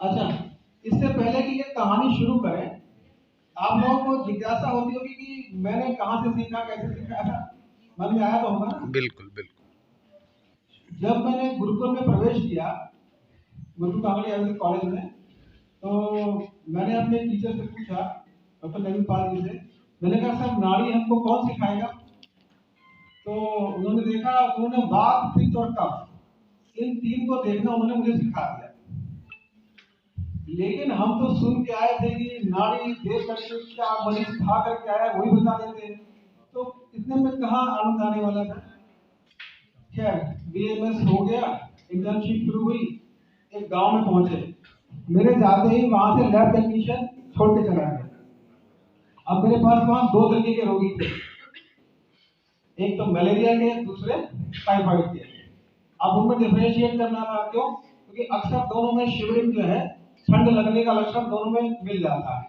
अच्छा, इससे पहले कि ये कहानी शुरू करें, आप लोगों को जिज्ञासा होती होगी कि मैंने कहाँ से सीखा, कैसे सीखा, ऐसा मन में आया तो होगा ना। बिल्कुल बिल्कुल। जब मैंने गुरुकुल में प्रवेश किया, गुरुकुल कांगड़ी आयुर्वेदिक कॉलेज में, तो मैंने अपने टीचर से पूछा, डॉक्टर नवीन पाल जी से, मैंने कहा सर नाड़ी हमको कौन सिखाएगा? तो उन्होंने देखा, उन्होंने वात पित्त और कफ इन तीन को देखना उन्होंने मुझे सिखा दिया। लेकिन हम तो सुन के आए थे कि नाड़ी देख करके क्या मरीज खा करके आया वही बता देते हैं, तो इतने में कहाँ आनंद आने वाला था। खैर, बीएमएस हो गया, इंटर्नशिप शुरू हुई, एक गांव में पहुंचे। मेरे जाते ही वहां से लैब टेक्नीशियन छोड़ के चला गया। अब मेरे पास वहां दो तरीके के रोगी थे, एक तो मलेरिया के, दूसरे टाइफाइड के। अब उनमें डिफरेंशिएट करना था, क्यों? क्योंकि अक्सर दोनों में शिवरिंग जो है, ठंड लगने का लक्षण दोनों में मिल जाता है।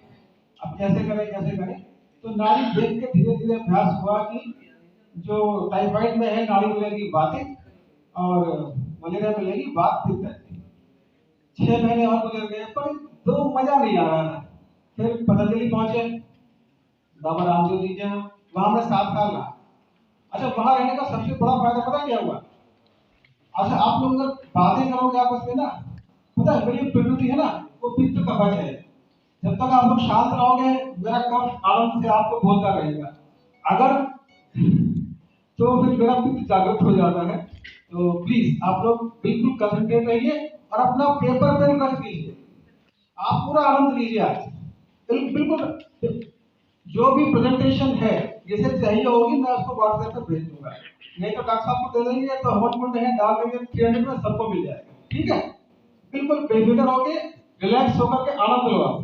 अब कैसे करें कैसे करें, तो नाड़ी देख के धीरे धीरे अभ्यास हुआ कि जो टाइफाइड में है नाड़ी मिलेगी वातिक, और मलेरिया मिलेगी वात पित्त। 6 महीने और गुजर गए, पर दो मजा नहीं आ रहा था। फिर पतंजलि पहुंचे, बाबा रामदेव जी के यहाँ, वहां मैं 7 साल रहा। अच्छा, वहां रहने का सबसे बड़ा फायदा पता क्या हुआ? अच्छा, आप लोग अगर बातें करोगे आपस में ना, पता है मेरी प्रकृति है ना, वो पित्त कवच है। जब तक आप लोग शांत रहोगे, मेरा कफ आनंद से आपको बोलता रहेगा। अगर तो फिर मेरा पित्त जागृत हो जाता है। तो प्लीज आप लोग बिल्कुल कंसंट्रेट रहिए और अपना पेपर पेन रख लीजिए। आप पूरा आनंद लीजिए आज, बिल्कुल। जो भी प्रेजेंटेशन है, जैसे चाहिए होगी मैं उसको व्हाट्सएप पे भेज दूंगा, नहीं तो डॉक्टर साहब को दे देंगे, तो हवन कुंड है डाल देंगे, 300 में सबको मिल जाएगा। ठीक है, बिल्कुल बेफिक्र होके, रिलैक्स होकर के आनंद लो आप।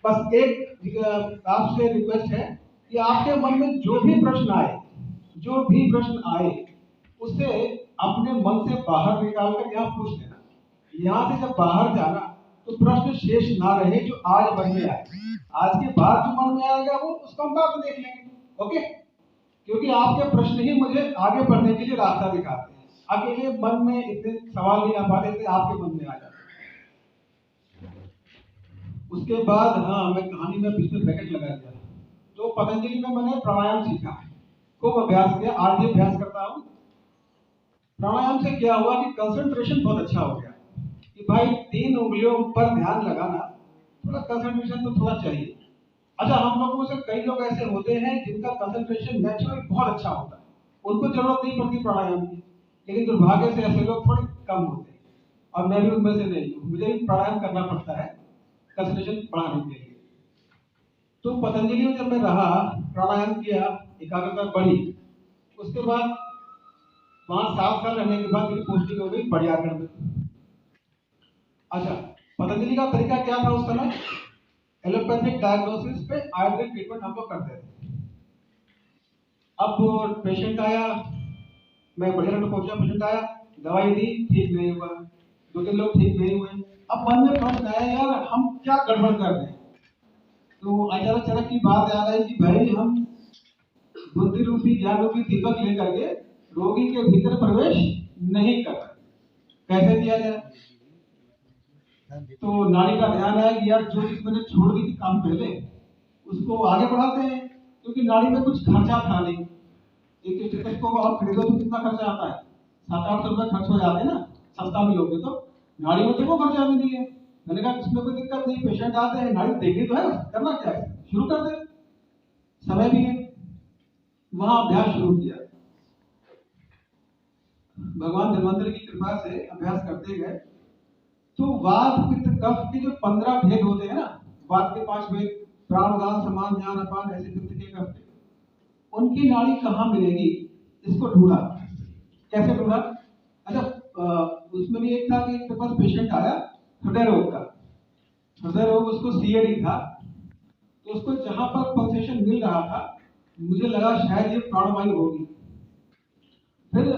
बस एक आपसे रिक्वेस्ट है कि आपके मन में जो भी प्रश्न आए, जो भी प्रश्न आए, उसे अपने मन से बाहर निकाल कर यहाँ पूछ लेना। यहाँ से जब बाहर जाना, तो प्रश्न शेष ना रहे जो आज मन में आए। आज के बाद जो मन में आएगा वो उसको हम बाद में देख लेंगे। ओके, क्योंकि आपके प्रश्न ही मुझे आगे बढ़ने के लिए रास्ता दिखाते हैं। अकेले मन में इतने सवाल नहीं आ पाते थे, आपके मन में आ जाते। उसके बाद हाँ, मैं कहानी में बीच में ब्रैकेट लगा दिया। तो पतंजलि में मैंने प्राणायाम सीखा, खूब अभ्यास किया, आज भी अभ्यास करता हूँ। प्राणायाम से क्या हुआ कि कंसंट्रेशन बहुत अच्छा हो गया, कि भाई 3 उंगलियों पर ध्यान लगाना, थोड़ा कंसंट्रेशन तो थोड़ा चाहिए। अच्छा, हम लोगों में से कई लोग ऐसे होते हैं जिनका कंसंट्रेशन नेचुरल बहुत अच्छा होता है, उनको जरूरत नहीं पड़ती प्राणायाम की, लेकिन दुर्भाग्य से ऐसे लोग थोड़े कम होते हैं, और मैं भी उनमें से नहीं हूँ। मुझे भी प्राणायाम करना पड़ता है कंसंट्रेशन बढ़ाने के लिए। तो पतंजलि में जब मैं रहा, प्राणायाम किया, एकाग्रता बढ़ी। उसके बाद वहां 7 साल रहने के बाद मेरी पोस्टिंग हो गई बड़ियागढ़ में। अच्छा, पतंजलि का तरीका क्या था उस समय? एलोपैथिक डायग्नोसिस पे आयुर्वेदिक ट्रीटमेंट हम लोग करते थे। अब पेशेंट आया, मैं बड़ियागढ़ में पहुंचा, पेशेंट आया, दवाई दी, ठीक नहीं हुआ, 2-3 लोग ठीक नहीं हुए। अब मन में प्रश्न आया, यार हम क्या गड़बड़ कर रहे हैं? तो अचानक अचानक की बात याद आई कि भाई हम बुद्धि रूपी ज्ञान रूपी दीपक लेकर के रोगी के भीतर प्रवेश नहीं कर रहे, कैसे किया जाए? तो नाड़ी का ध्यान आया कि यार जो चीज मैंने छोड़ दी थी काम पहले, उसको आगे बढ़ाते हैं, क्योंकि नाड़ी में कुछ खर्चा था नहीं। एक स्टेथोस्कोप और खरीदो तो कितना खर्चा आता है? 700-800 रुपए खर्च हो जाते हैं ना, सस्ता मिलोगे तो। नाड़ी में तो वो खर्चा भी नहीं है। मैंने कहा इसमें कोई दिक्कत नहीं, पेशेंट आते हैं, नाड़ी देखनी तो है, करना क्या है, शुरू कर दे, समय भी है। वहां अभ्यास शुरू किया, भगवान धन्वंतरि की कृपा से अभ्यास करते गए। तो वात पित्त कफ के जो 15 भेद होते हैं ना, वात के 5 भेद, प्राण उदान समान ज्ञान अपान, ऐसे पित्त के कफ के, उनकी नाड़ी कहाँ मिलेगी, इसको ढूंढा। कैसे ढूंढा? अच्छा, उसमें भी एक था कि मेरे पास पेशेंट आया हृदय रोग का, हृदय रोग उसको सीएडी था। तो उसको जहां पर पल्सेशन मिल रहा था, मुझे लगा शायद ये प्राणवायु होगी। फिर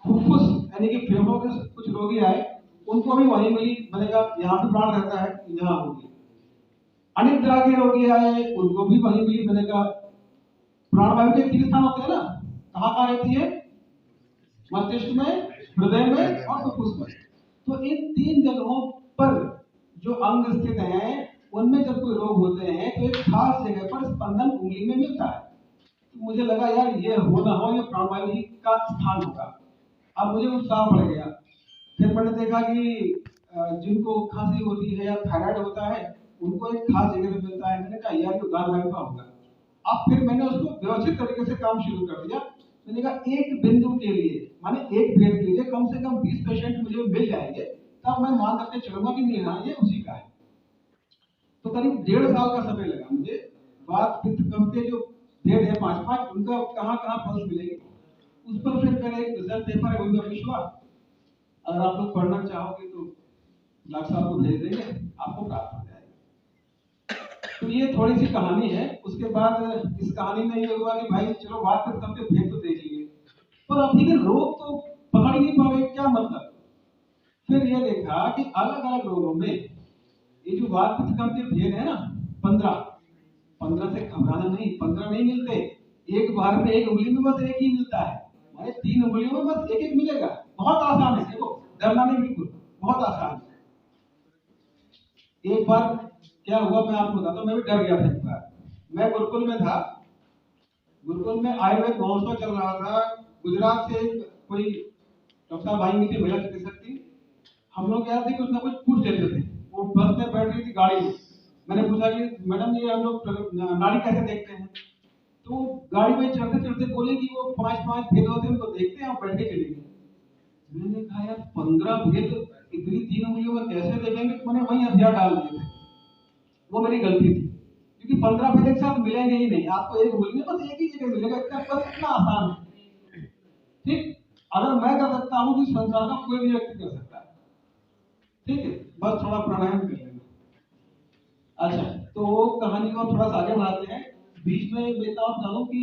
फुफ्फुस यानी कि फेफड़ों के कुछ रोगी आए, उनको भी वहीं मिली, मैंने कहा यहाँ भी प्राण रहता है, यहाँ होगी। अनेक तरह के रोगी आए, उनको भी वहीं मिली, मैंने कहा प्राणवायु के 3 स्थान होते हैं ना, कहाँ कहाँ रहती है? मस्तिष्क में, हृदय में और फुफ्फुस में। तो इन 3 जगहों पर जो अंग स्थित हैं उनमें जब कोई रोग होते हैं तो एक खास जगह पर स्पंदन उंगली में मिलता है। तो मुझे लगा यार ये हो ना हो ये प्राणवायु ही का स्थान होगा। अब मुझे उत्साह बढ़ गया। फिर मैंने देखा कि जिनको खांसी होती है या थायराइड होता है उनको एक खास जगह पे मिलता है। मैंने कहा यार ये उदार वायु का होगा। अब फिर मैंने उसको व्यवस्थित तरीके से काम शुरू कर दिया। मैंने कहा एक बिंदु के लिए माने एक बेड के लिए कम से कम 20 पेशेंट मुझे मिल जाएंगे, तब मैं मान करके चलूंगा कि नहीं हाँ ये उसी का है। तो करीब 1.5 साल का समय लगा मुझे। वात पित्त कफ के जो भेद है 5 उनका कहाँ कहाँ पल्स मिलेगी, उस पर फिर मेरा एक रिसर्च पेपर है उनका विश्वा। अगर आप लोग पढ़ना चाहोगे तो डॉक्टर साहब को भेज देंगे, आपको प्राप्त हो जाएगा। तो ये थोड़ी सी कहानी है। उसके बाद इस कहानी में ये हुआ कि भाई चलो वात पित्त कफ के भेद तो देख लिए, पर अभी के रोग तो पकड़ ही नहीं पा रहे, क्या मतलब। फिर ये देखा कि अलग अलग रोगों में ये जो वात पित्त कफ के भेद है ना 15 से घबराना नहीं, 15 नहीं मिलते। एक बार में एक उंगली में बस एक ही मिलता है, माने 3 उंगलियों में बस एक एक मिलेगा। बहुत आसान है, देखो डरना नहीं, बिल्कुल बहुत आसान है। एक बार क्या हुआ मैं आपको बताता हूँ। मैं भी डर गया था एक बार। मैं गुरुकुल में था। गुरुकुल में आयुर्वेद महोत्सव चल रहा था। गुजरात से कोई डॉक्टर भाई की थी, महिला चिकित्सक थी। हम लोग क्या थे कुछ ना कुछ पूछ लेते थे। वो बस में बैठ रही थी गाड़ी में। मैंने पूछा कि मैडम ये हम लोग नाड़ी कैसे देखते हैं। तो गाड़ी में चढ़ते चढ़ते बोले कि वो 5 भेद होते हैं उनको देखते हैं और बैठ के चलेंगे। मैंने कहा यार 15 भेद इतनी 3 उंगलियों में कैसे देखेंगे। तो मैंने वही हथियार डाल दिए थे। वो मेरी गलती थी, क्योंकि 15 भेद एक साथ मिलेंगे ही नहीं। आपको एक उंगली में बस एक ही जगह मिलेगा। इतना आसान है। ठीक, अगर मैं कर सकता हूँ तो संसार का कोई भी व्यक्ति कर सकता है। ठीक है, बस थोड़ा प्राणायाम कर लेना। अच्छा, तो कहानी को थोड़ा सा आगे बढ़ाते हैं। बीच में बताओ चालू कि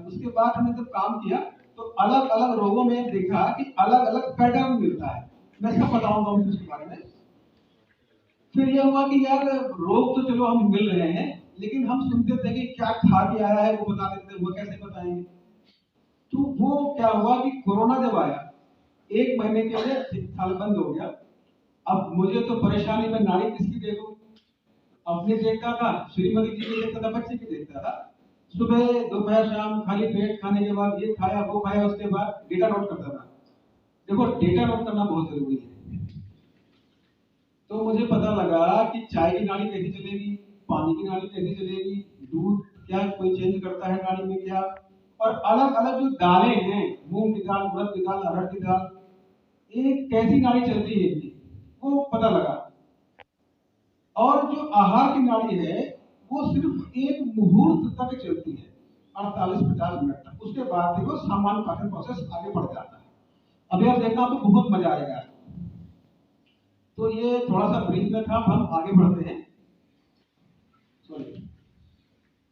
उसके बाद हमने जब काम किया तो अलग अलग रोगों में देखा कि अलग अलग पैटर्न मिलता है। मैं सब बताऊंगा उसके बारे में। फिर यह हुआ कि यार रोग तो चलो हम मिल रहे हैं, लेकिन हम सुनते थे कि क्या खा के आया है वो बता देते, वो कैसे बताएंगे। तो वो क्या हुआ कि कोरोना जब आया 1 महीने के लिए साल बंद हो गया। अब मुझे तो परेशानी में नाड़ी किसकी देखूं। अपने देखता था, श्रीमती जी की देखता था, बच्चे की देखता था। सुबह दोपहर शाम खाली पेट खाने के बाद ये खाया वो खाया, उसके बाद डेटा नोट करता था। देखो डेटा नोट करना बहुत जरूरी है। तो मुझे पता लगा कि चाय की नाड़ी कैसी चलेगी, पानी की नाड़ी कैसी चलेगी, दूध क्या कोई चेंज करता है नाड़ी में क्या, और अलग अलग जो दालें हैं मूंग की दाल, उड़द की दाल, अरहर की दाल, ये कैसी नाड़ी चलती है इनकी, वो पता लगा। और जो आहार की नाड़ी है वो सिर्फ एक मुहूर्त तक चलती है, 48-50 मिनट तक। उसके बाद देखो सामान्य पाचन प्रोसेस आगे बढ़ जाता है। अभी आप देखना आपको बहुत मजा आएगा। तो ये थोड़ा सा ब्रीफ में था, हम आगे बढ़ते हैं। सॉरी।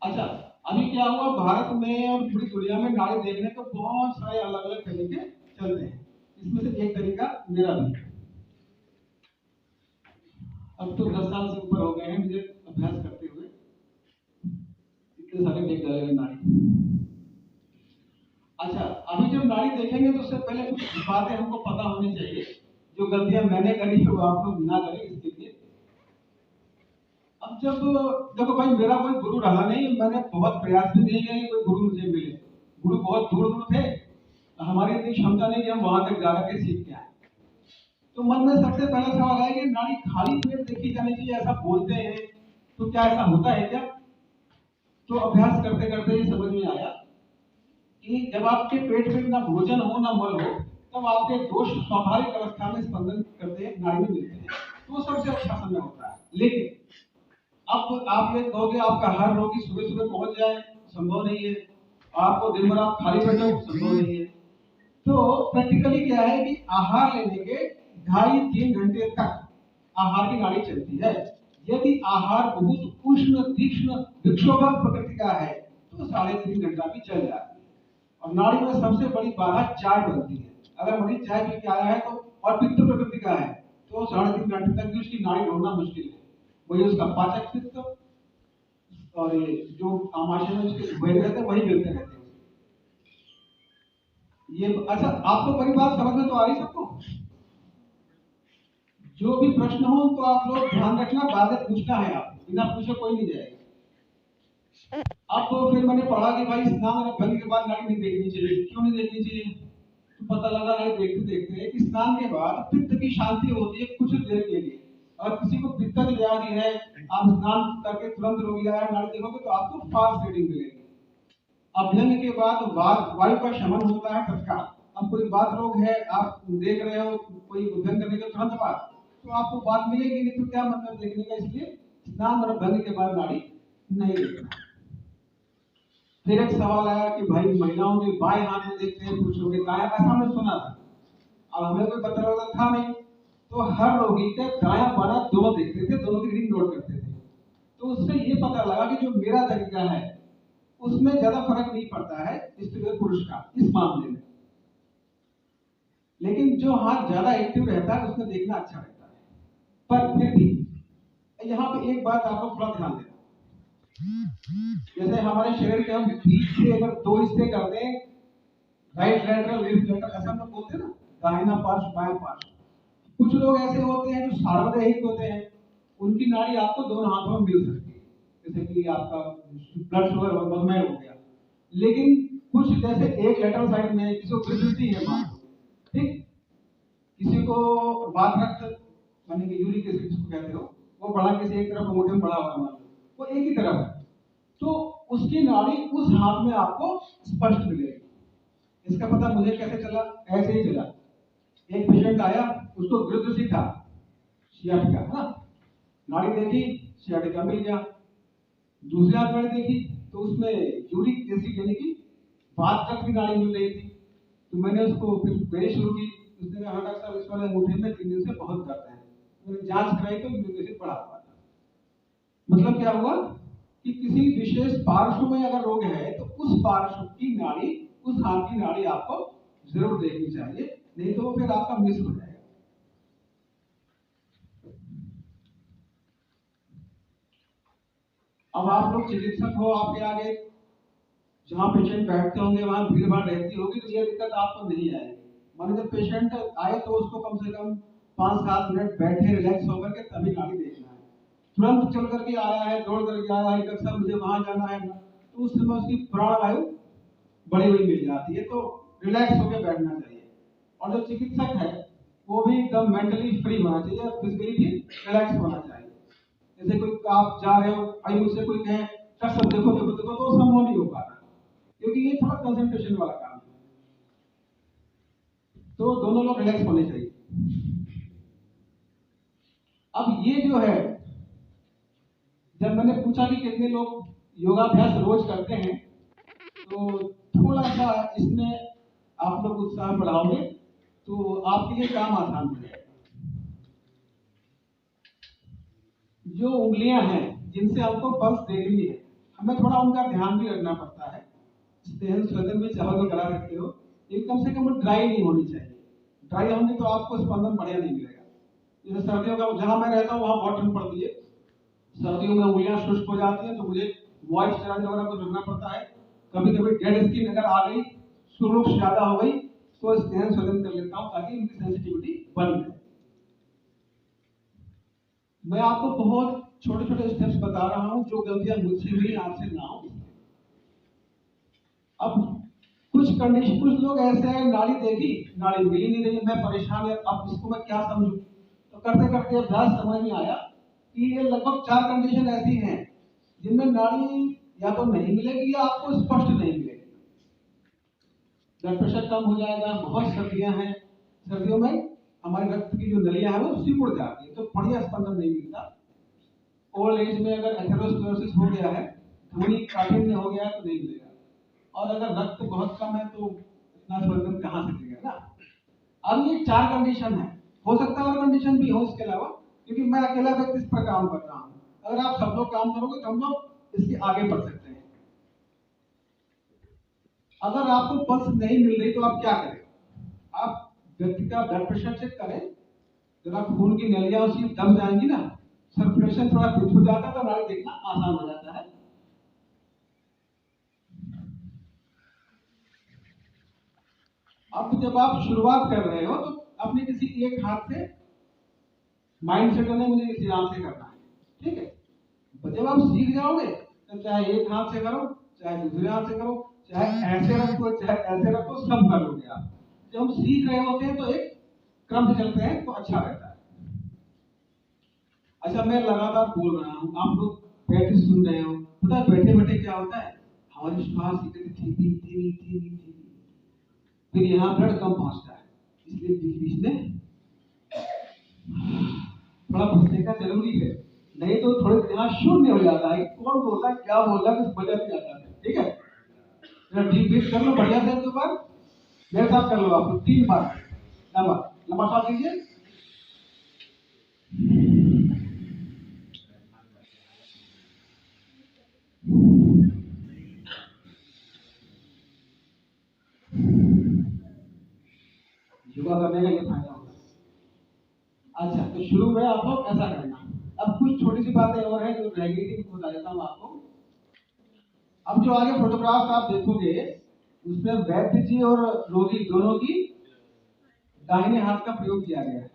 अच्छा, अभी क्या हुआ भारत में और पूरी दुनिया में नाड़ी देखने को बहुत सारे अलग अलग तरीके चलते हैं। इसमें से एक तरीका मेरा भी है। अब तो 10 साल से ऊपर हो गए हैं मुझे अभ्यास करते हुए, इतने सारे देख डाले नाड़ी। अच्छा, अभी जब नाड़ी देखेंगे तो उससे पहले कुछ बातें हमको पता होनी चाहिए। जो गलतियां मैंने करी है वो आप लोग ना करें, इसके लिए। अब जब देखो भाई मेरा कोई गुरु रहा नहीं, मैंने बहुत प्रयास भी नहीं किया कि कोई गुरु मुझे मिले। गुरु बहुत दूर दूर थे, हमारी इतनी क्षमता नहीं कि हम वहां तक जाकर के सीख के आए। तो मन में सबसे पहला सवाल है कि नाड़ी खाली पेट देखी जानी चाहिए, ऐसा बोलते हैं, तो क्या ऐसा होता है क्या। तो अभ्यास करते करते ये समझ में आया कि जब आपके पेट में ना भोजन हो ना मल हो, तब आपके दोष स्वाभाविक अवस्था में स्पंदन करते नाड़ी में मिलते हैं। तो सबसे अच्छा समय होता है। लेकिन अब आप ये कहोगे आपका हर रोगी सुबह सुबह पहुंच जाए, संभव नहीं है। आपको दिन भर आप खाली बैठे हो, संभव नहीं है। तो प्रैक्टिकली क्या है कि आहार लेने के 2.5-3 घंटे तक आहार की नाड़ी चलती है। यदि आहार बहुत उष्ण तीक्ष्ण विक्षोभक प्रकृति का है तो 3.5 घंटा भी चल जाती है। और नाड़ी में सबसे बड़ी बाधा चाय बनती है। अगर मरीज चाय पी के आया है तो और पित्त प्रकृति का है तो 3.5 घंटे तक भी उसकी नाड़ी ढूंढना मुश्किल है। वही उसका पाचक पित्त और ये जो आमाशय में उसके वही रहते हैं, वही मिलते रहते हैं। ये अच्छा, आपको बड़ी बात समझ में तो आ रही सबको। जो भी प्रश्न हो तो आप लोग ध्यान रखना, बाद में पूछना है, आप बिना पूछे कोई नहीं जाएगा। अब तो फिर मैंने पढ़ा कि भाई स्नान और अभ्यंग के बाद नाड़ी नहीं देखनी चाहिए। क्यों नहीं देखनी चाहिए? तो पता लगा नाड़ी देखते देखते कि स्नान के बाद पित्त की शांति होती है कुछ देर के लिए। और किसी को पित्त व्याधि है, आप स्नान करके तुरंत रोगी आया नाड़ी देखोगे तो आपको फास्ट रीडिंग मिलेगी। अभ्यंग के बाद वायु का शमन होता है तत्काल। अब कोई बात रोग है, आप देख रहे हो कोई अभ्यंग करने के तुरंत बाद, तो आपको बात मिलेगी नहीं, तो क्या मतलब देखने का? इसलिए स्नान और अभ्यंग के बाद नाड़ी नहीं देखना। फिर एक सवाल आया कि भाई महिलाओं के बाएं हाथ में देखते हैं, पुरुषों के दाएं, ऐसा हमने सुना था। अब हमें कोई पता लगा था नहीं, तो हर रोगी के दाया बायां दोनों देखते थे, दोनों की रीडिंग नोट करते थे। तो उससे ये पता लगा कि जो मेरा तरीका है उसमें ज्यादा फर्क नहीं पड़ता है स्त्री और पुरुष का इस मामले में। लेकिन जो हाथ ज्यादा एक्टिव रहता है उसमें देखना अच्छा रहता है। पर फिर भी यहाँ पे एक बात आपको थोड़ा ध्यान देना, जैसे हमारे शरीर के हम बीच से अगर दो हिस्से कर दें, राइट लैटरल लेफ्ट लैटरल ऐसा हम लोग बोलते हैं ना, दाहिना पार्श्व बायां पार्श्व। कुछ लोग ऐसे होते हैं जो सार्वदेहिक होते हैं, उनकी नाड़ी आपको दोनों हाथों में मिल सकती है, जैसे कि आपका ब्लड शुगर और मधुमेह हो गया। लेकिन कुछ जैसे एक लेटरल साइड में किसी को प्रेगनेंसी है मान लो, ठीक, किसी को बात रक्त माने कि यूरिक एसिड जिसको कहते हो वो बढ़ा, किसी एक तरफ मोडियम बढ़ा हुआ मान लो, वो एक ही तरफ है, तो उसकी नाड़ी उस हाथ में आपको स्पष्ट मिलेगी। इसका पता मुझे कैसे चला? ऐसे ही चला। एक पेशेंट आया, उसको गुरुदृष्टि था, सियाटिका है ना, नाड़ी देखी, सियाटिका मिल गया। दूसरी हाथ नाड़ी देखी तो उसमें यूरिक एसिड यानी कि बात रक्त की नाड़ी मिल रही थी। तो मैंने उसको फिर क्वेरी शुरू की। उसने कहा हाँ डॉक्टर साहब इस वाले अंगूठे में 3 दिन से बहुत दर्द है। मैंने जांच कराई तो यूरिक एसिड बढ़ा हुआ था। मतलब क्या हुआ कि किसी विशेष पार्श्व में अगर रोग है तो उस पार्श्व की नाड़ी, उस हाथ की नाड़ी आपको जरूर देखनी चाहिए, नहीं तो फिर आपका मिस हो जाएगा। अब आप लोग चिकित्सक हो, आपके आगे जहां पेशेंट बैठते होंगे वहां भीड़ भाड़ रहती होगी, तो ये दिक्कत आपको नहीं आएगी। मान जब पेशेंट आए तो उसको कम से कम 5-7 मिनट बैठे रिलैक्स होकर के तभी गाड़ी देखना है। तुरंत चल करके आया है, दौड़ करके आया है, डॉक्टर साहब मुझे वहां जाना है, तो उस समय उसकी प्राण वायु बड़ी हुई मिल जाती है, तो रिलैक्स होकर बैठना चाहिए। और जो चिकित्सक है वो भी एकदम मेंटली फ्री होना चाहिए और फिजिकली भी रिलैक्स होना चाहिए। जैसे कोई आप जा रहे हो, आई मुझसे कोई कहे डॉक्टर साहब देखो देखो देखो, तो संभव नहीं हो पा रहा, क्योंकि ये थोड़ा कंसंट्रेशन वाला काम है। तो दोनों लोग रिलैक्स होने चाहिए। अब ये जो है, जब मैंने पूछा कि कितने लोग योगाभ्यास रोज करते हैं, तो थोड़ा सा इसमें आप लोग उत्साह बढ़ाओगे तो आपके लिए काम आसान हो जाएगा। जो उंगलियां हैं जिनसे हमको पल्स देखनी है, हमें थोड़ा उनका ध्यान भी रखना पड़ता है। स्नेहन स्वदन में चाहो तो करा सकते हो, लेकिन कम से कम वो ड्राई नहीं होनी चाहिए। ड्राई होंगी तो आपको स्पंदन बढ़िया नहीं मिलेगा। जैसे सर्दियों का, जहां मैं रहता हूँ वहां बहुत ठंड पड़ती है, सर्दियों में उंगलियां शुष्क हो जाती हैं, तो मुझे मॉइस्चराइजर वगैरह कुछ रखना पड़ता है। कभी कभी डेड स्किन अगर आ गई, सुरुख ज्यादा हो गई, तो स्नेहन स्वदन कर लेता हूँ ताकि इनकी सेंसिटिविटी बनी रहे। मैं आपको बहुत छोटे छोटे स्टेप्स बता रहा हूं, जो गलतियां मुझसे हुई आपसे ना हो। अब कुछ कंडीशन, कुछ लोग ऐसे हैं, नाड़ी देखी, नाड़ी मिल नहीं रही, मैं परेशान है, अब इसको मैं क्या समझूं? तो करते करते अभ्यास समझ में आया कि ये लगभग 4 कंडीशन ऐसी हैं जिनमें नाड़ी या तो नहीं मिलेगी या आपको स्पष्ट नहीं मिलेगी। ब्लड प्रेशर कम हो जाएगा, बहुत सर्दियां हैं, सर्दियों में हमारे रक्त की जो नलियां हैं वो सिकुड़ जाती है, तो बढ़िया स्पंदन नहीं मिलता। ओल्ड एज में अगर एथेरोस्क्लेरोसिस हो गया है, धमनी काठिन्य हो गया है, तो नहीं मिलेगा। और अगर रक्त बहुत कम है तो इतना स्पंदन कहाँ से देगा ना। अब ये 4 कंडीशन है, हो सकता है और कंडीशन भी हो इसके अलावा, क्योंकि मैं अकेला व्यक्ति इस पर काम कर रहा हूँ। अगर आप सब लोग काम करोगे तो हम लोग इसके आगे बढ़ सकते हैं। अगर आपको पल्स नहीं मिल रही तो आप क्या करें? आप व्यक्ति का ब्लड प्रेशर चेक करें, जब आप खून की नलियां उसकी दब जाएंगी ना, सर्कुलेशन थोड़ा तेज हो जाता है, तो नाड़ी देखना आसान हो जाता है। अब जब आप शुरुआत कर रहे हो तो अपने किसी एक हाथ से माइंड सेट नहीं मुझे इसी हाथ से करना है, ठीक है। तो जब आप सीख जाओगे तो चाहे एक हाथ से करो, चाहे दूसरे हाथ से करो, चाहे ऐसे रखो, चाहे ऐसे रखो, सब कर लोगे आप। जब हम सीख रहे होते हैं तो एक क्रम से चलते हैं तो अच्छा रहता है। अच्छा, मैं लगातार बोल रहा हूँ, आप लोग बैठे सुन रहे हो, पता है बैठे बैठे क्या होता है, हमारी श्वास की गति धीमी धीमी धीमी धीमी, फिर यहाँ ब्लड कम पहुंचता है, इसलिए बीच बीच में थोड़ा बचने का जरूरी है, नहीं तो थोड़े यहाँ शून्य हो जाता है, कौन बोलता है क्या बोल रहा है कुछ बदल जाता है, ठीक है। डीप ब्रीथ कर लो बढ़िया से, एक बार मेरे साथ कर लो, आपको 3 बार लंबा लंबा सांस लीजिए, योगा करने का ये फायदा होगा। अच्छा, तो शुरू में आप लोग ऐसा करना। अब कुछ छोटी सी बातें और है जो रह गई थी, बता देता हूँ आपको। अब जो आगे फोटोग्राफ आप देखोगे उसमें वैद्य जी और रोगी दोनों की दाहिने हाथ का प्रयोग किया गया है।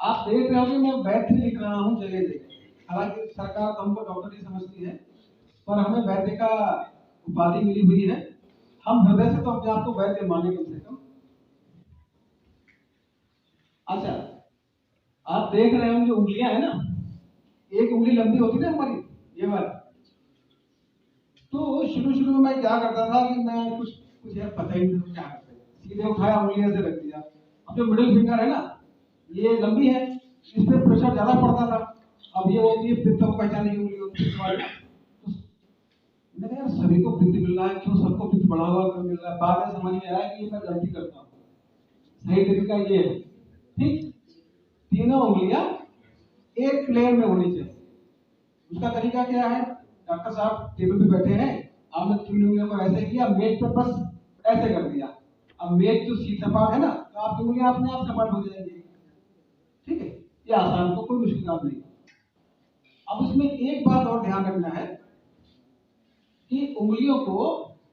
आप देख रहे हो कि मैं वैद्य लिख रहा हूँ जगह जगह, हालांकि सरकार तो हमको डॉक्टर ही समझती है, पर हमें वैद्य का उपाधि मिली हुई है। हम हृदय से तो अपने आप को वैद्य माने कम से कम। अच्छा, आप देख रहे हो जो उंगलियां है ना, एक उंगली लंबी होती है ना हमारी, ये वाली। तो शुरू शुरू में मैं क्या करता था कि मैं कुछ कुछ यार पता ही नहीं क्या करते, सीधे उठाया उंगली ऐसे रख दिया। अब जो मिडिल फिंगर है ना, ये लंबी है, इस पे प्रेशर ज्यादा पड़ता था। अब ये होती है पित्त को पहचाने की उंगली होती है, तो मैंने यार सभी को पित्त मिल रहा है, क्यों सबको पित्त बढ़ा हुआ मिल रहा है। बाद में समझ में आया कि ये मैं गलती करता हूँ, सही तरीका ये है, ठीक। तीनों उंगलियां एक प्लेन में होनी चाहिए। उसका तरीका क्या है, डॉक्टर साहब टेबल पे बैठे हैं, आपने 3 उंगलियों को ऐसे किया, मेज पर बस ऐसे कर दिया। अब मेज जो सीधा सपाट है ना, तो आपकी उंगलियां अपने आप सपाट हो जाएंगी, ठीक है। ये आसान, को कोई मुश्किल काम नहीं। अब इसमें एक बात और ध्यान रखना है कि उंगलियों को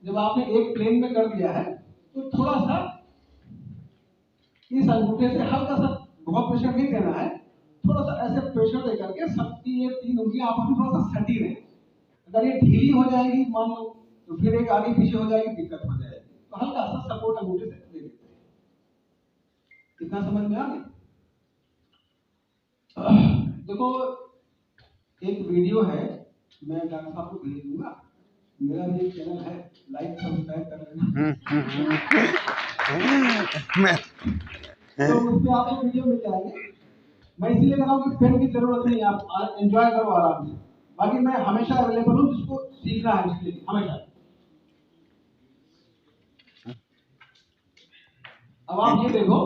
जब आपने एक प्लेन में कर दिया है तो थोड़ा सा इस अंगूठे से हल्का सा, बहुत प्रेशर नहीं देना है, थोड़ा सा ऐसे प्रेशर दे करके सबकी ये 3 उंगलियां आपस में थोड़ा सा सटी रहे। अगर ये ढीली हो जाएगी मान लो, तो फिर एक आगे पीछे हो जाएगी, दिक्कत हो जाएगी। तो हल्का सा सपोर्ट अंगूठे से दे देते हैं। कितना समझ में आ गया? देखो, एक वीडियो है, मैं डॉक्टर साहब को भेज दूंगा, मेरा भी एक चैनल है, लाइक सब्सक्राइब कर लेना। तो उस पर आपको वीडियो मिल जाएंगे। मैं इसीलिए कह रहा हूँ कि पेन की जरूरत नहीं है, आप एंजॉय करो आराम से। बाकी मैं हमेशा अवेलेबल हूँ जिसको सीखना है उसके लिए, हमेशा। अब आप ये देखो,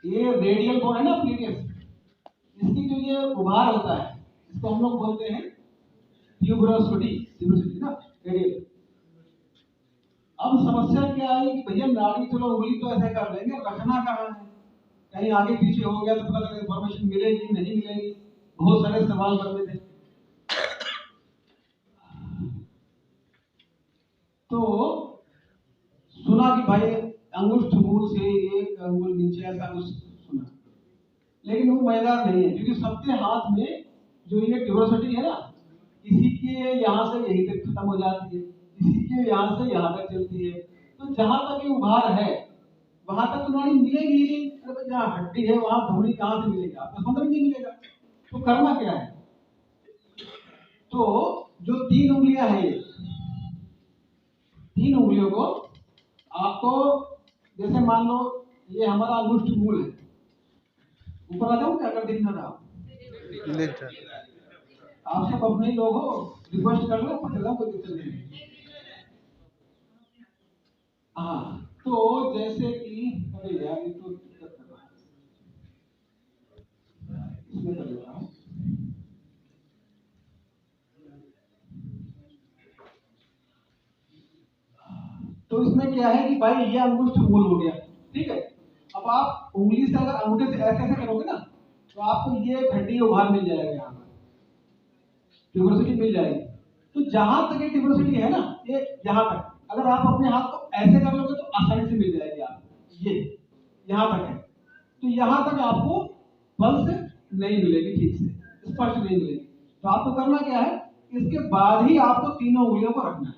ये रेडियल बोन है ना प्लीटियस, इसकी जो ये उभार होता है, इसको हम लोग बोलते हैं ट्यूबरोसिटी ना, रेडियल। अब समस्या क्या है कि भैया नाड़ी, चलो उंगली तो ऐसे कर लेंगे, रखना कहाँ है, कहीं आगे पीछे हो गया तो पता लगे इन्फॉर्मेशन मिलेगी नहीं मिलेगी, बहुत सारे सवाल बनते थे। तो सुना कि भाई अंगुष्ठ मूल से एक अंगुल नीचे, ऐसा कुछ सुना, लेकिन वो मजेदार नहीं है, क्योंकि सबके हाथ में जो ये ट्यूबरोसिटी है ना, किसी के यहाँ से यहीं तक खत्म हो जाती है, किसी के यहाँ से यहाँ तक चलती है। तो जहां तक ये उभार है वहां तक तो नाड़ी मिलेगी ही नहीं। अरे जहाँ हड्डी है वहां धमनी कहाँ से मिलेगा, आपको समझ नहीं मिलेगा। तो करना क्या है, तो जो 3 उंगलियां हैं, 3 उंगलियों को आपको, जैसे मान लो ये हमारा अंगुष्ठ मूल है, ऊपर आ जाऊं क्या, अगर दिख ना रहा आप सब अपने ही लोग हो, रिक्वेस्ट कर लो, ऊपर चला, कोई दिक्कत नहीं। हाँ, तो जैसे कि अरे यार ये तो दिक्कत कर रहा है, इसमें कर लेता हूँ। तो इसमें क्या है कि भाई ये अंगुष्ठ मूल हो गया, ठीक है। अब आप उंगली से अगर अंगूठे से ऐसे ऐसे करोगे ना, तो आपको ये हड्डी उभार मिल जाएगा, यहाँ पर ट्यूबरोसिटी मिल जाएगी। तो जहां तक ये ट्यूबरोसिटी है ना, ये यहाँ तक, अगर आप अपने हाथ को ऐसे कर लोगे तो आसानी से मिल जाएगी आपको, ये यहाँ तक है। तो यहां तक आपको पल्स नहीं मिलेगी, ठीक से स्पर्श नहीं मिलेगी। तो आपको करना क्या है, इसके बाद ही आपको तीनों उंगलियों को रखना है।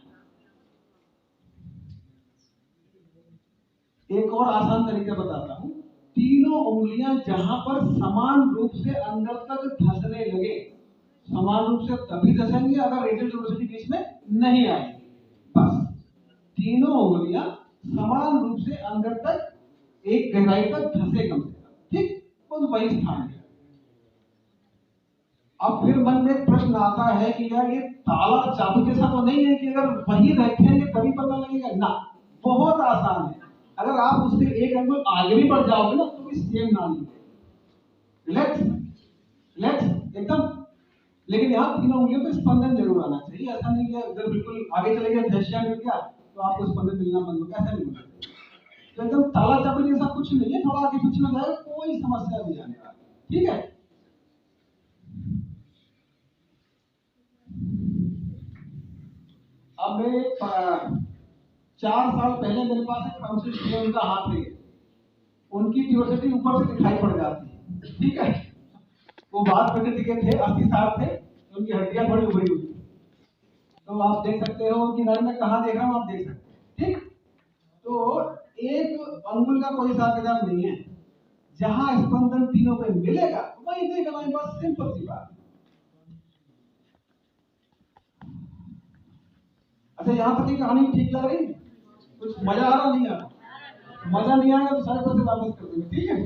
एक और आसान तरीका बताता हूं। तीनों उंगलियां जहां पर समान रूप से अंदर तक धंसने लगे, समान रूप से तभी धंसेंगे अगर रेडियल वेलोसिटी बीच में नहीं आएगी। बस तीनों उंगलियां समान रूप से अंदर तक एक गहराई तक धंसे कम से कम, ठीक, तो वही स्थान है। अब फिर मन में प्रश्न आता है कि यार ये ताला चाबी जैसा तो नहीं है कि अगर वही रखेंगे तभी पता लगेगा ना। बहुत आसान है, अगर आप उससे एक अंगुल आगे भी बढ़ जाओगे ना तो भी सेम ना मिलेगा। रिलैक्स रिलैक्स एकदम। लेकिन यहाँ तीनों उंगलियों पे स्पंदन जरूर आना चाहिए। ऐसा नहीं कि अगर बिल्कुल आगे चले गए, धैर्य मिल गया तो आपको स्पंदन मिलना बंद हो गया, ऐसा नहीं होना चाहिए। तो एकदम ताला चाबी जैसा कुछ नहीं है, थोड़ा आगे पीछे हो जाएगा, कोई समस्या नहीं आने वाली, ठीक है। अब मेरे 4 साल पहले मेरे पास एक फार्मासिस्ट थे, उनका हाथ है, उनकी ट्यूबरसिटी ऊपर से दिखाई पड़ जाती है, ठीक है। वो बात प्रकृति के थे, 80 साल थे, उनकी हड्डियां थोड़ी उभरी हुई, तो आप देख सकते हो कि मैं कहाँ देख रहा हूँ, आप देख सकते हैं, ठीक। तो एक अंगुल का कोई हिसाब किताब नहीं है, जहां स्पंदन तीनों पे मिलेगा वही देखना है, बस सिंपल सी बात। अच्छा, यहाँ तक की कहानी ठीक लग रही है? कुछ मजा आ रहा नहीं आ रहा? मजा नहीं आएगा तो सारे पैसे वापस कर देंगे, ठीक है।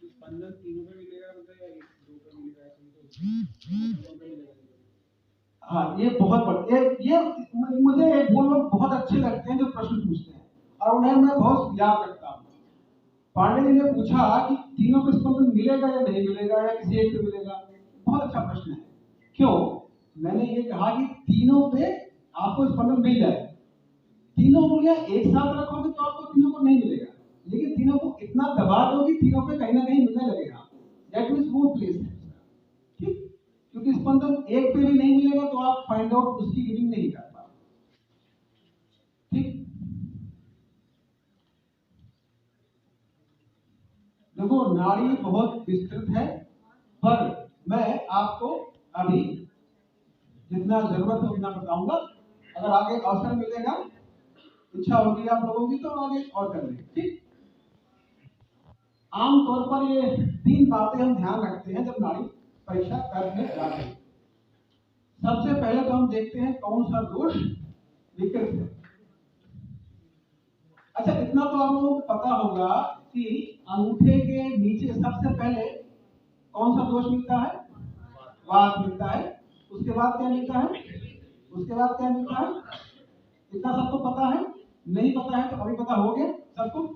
स्पंदन तीनों पे मिलेगा मतलब या दो पे मिलेगा? हाँ, ये बहुत बड़ा ये मुझे एक वो लोग बहुत अच्छे लगते हैं जो प्रश्न पूछते हैं और उन्हें मैं बहुत याद रखता हूँ। पांडे जी ने पूछा कि तीनों पे स्पंदन मिलेगा या नहीं मिलेगा या किसी एक पे मिलेगा, बहुत अच्छा प्रश्न है। क्यों? मैंने ये कहा कि तीनों पे आपको स्पंदन मिल जाए। तीनों उंगलियां एक साथ रखोगे तो आपको तीनों को नहीं मिलेगा, लेकिन तीनों को इतना दबा दोगे तीनों पे कहीं ना कहीं मिलने लगेगा। दैट मींस वो प्लेस है, ठीक। क्योंकि स्पंदन एक पे भी नहीं मिलेगा तो आप फाइंड आउट उसकी रीडिंग नहीं कर पाओगे, ठीक। देखो, नाड़ी बहुत विस्तृत है, पर मैं आपको अभी जितना जरूरत है उतना बताऊंगा। अगर आगे अवसर मिलेगा, इच्छा होगी आप लोगों की, तो आगे और कर लेंगे, ठीक। आमतौर पर ये 3 बातें हम ध्यान रखते हैं जब नाड़ी परीक्षा करने जाते हैं। सबसे पहले तो हम देखते हैं कौन सा दोष विकृत है। अच्छा, इतना तो आप लोगों को पता होगा कि अंगूठे के नीचे सबसे पहले कौन सा दोष मिलता है? वात मिलता है। उसके बाद क्या मिलता है? उसके बाद क्या मिलता है? इतना सबको पता है? नहीं पता है तो अभी पता हो गया सबको।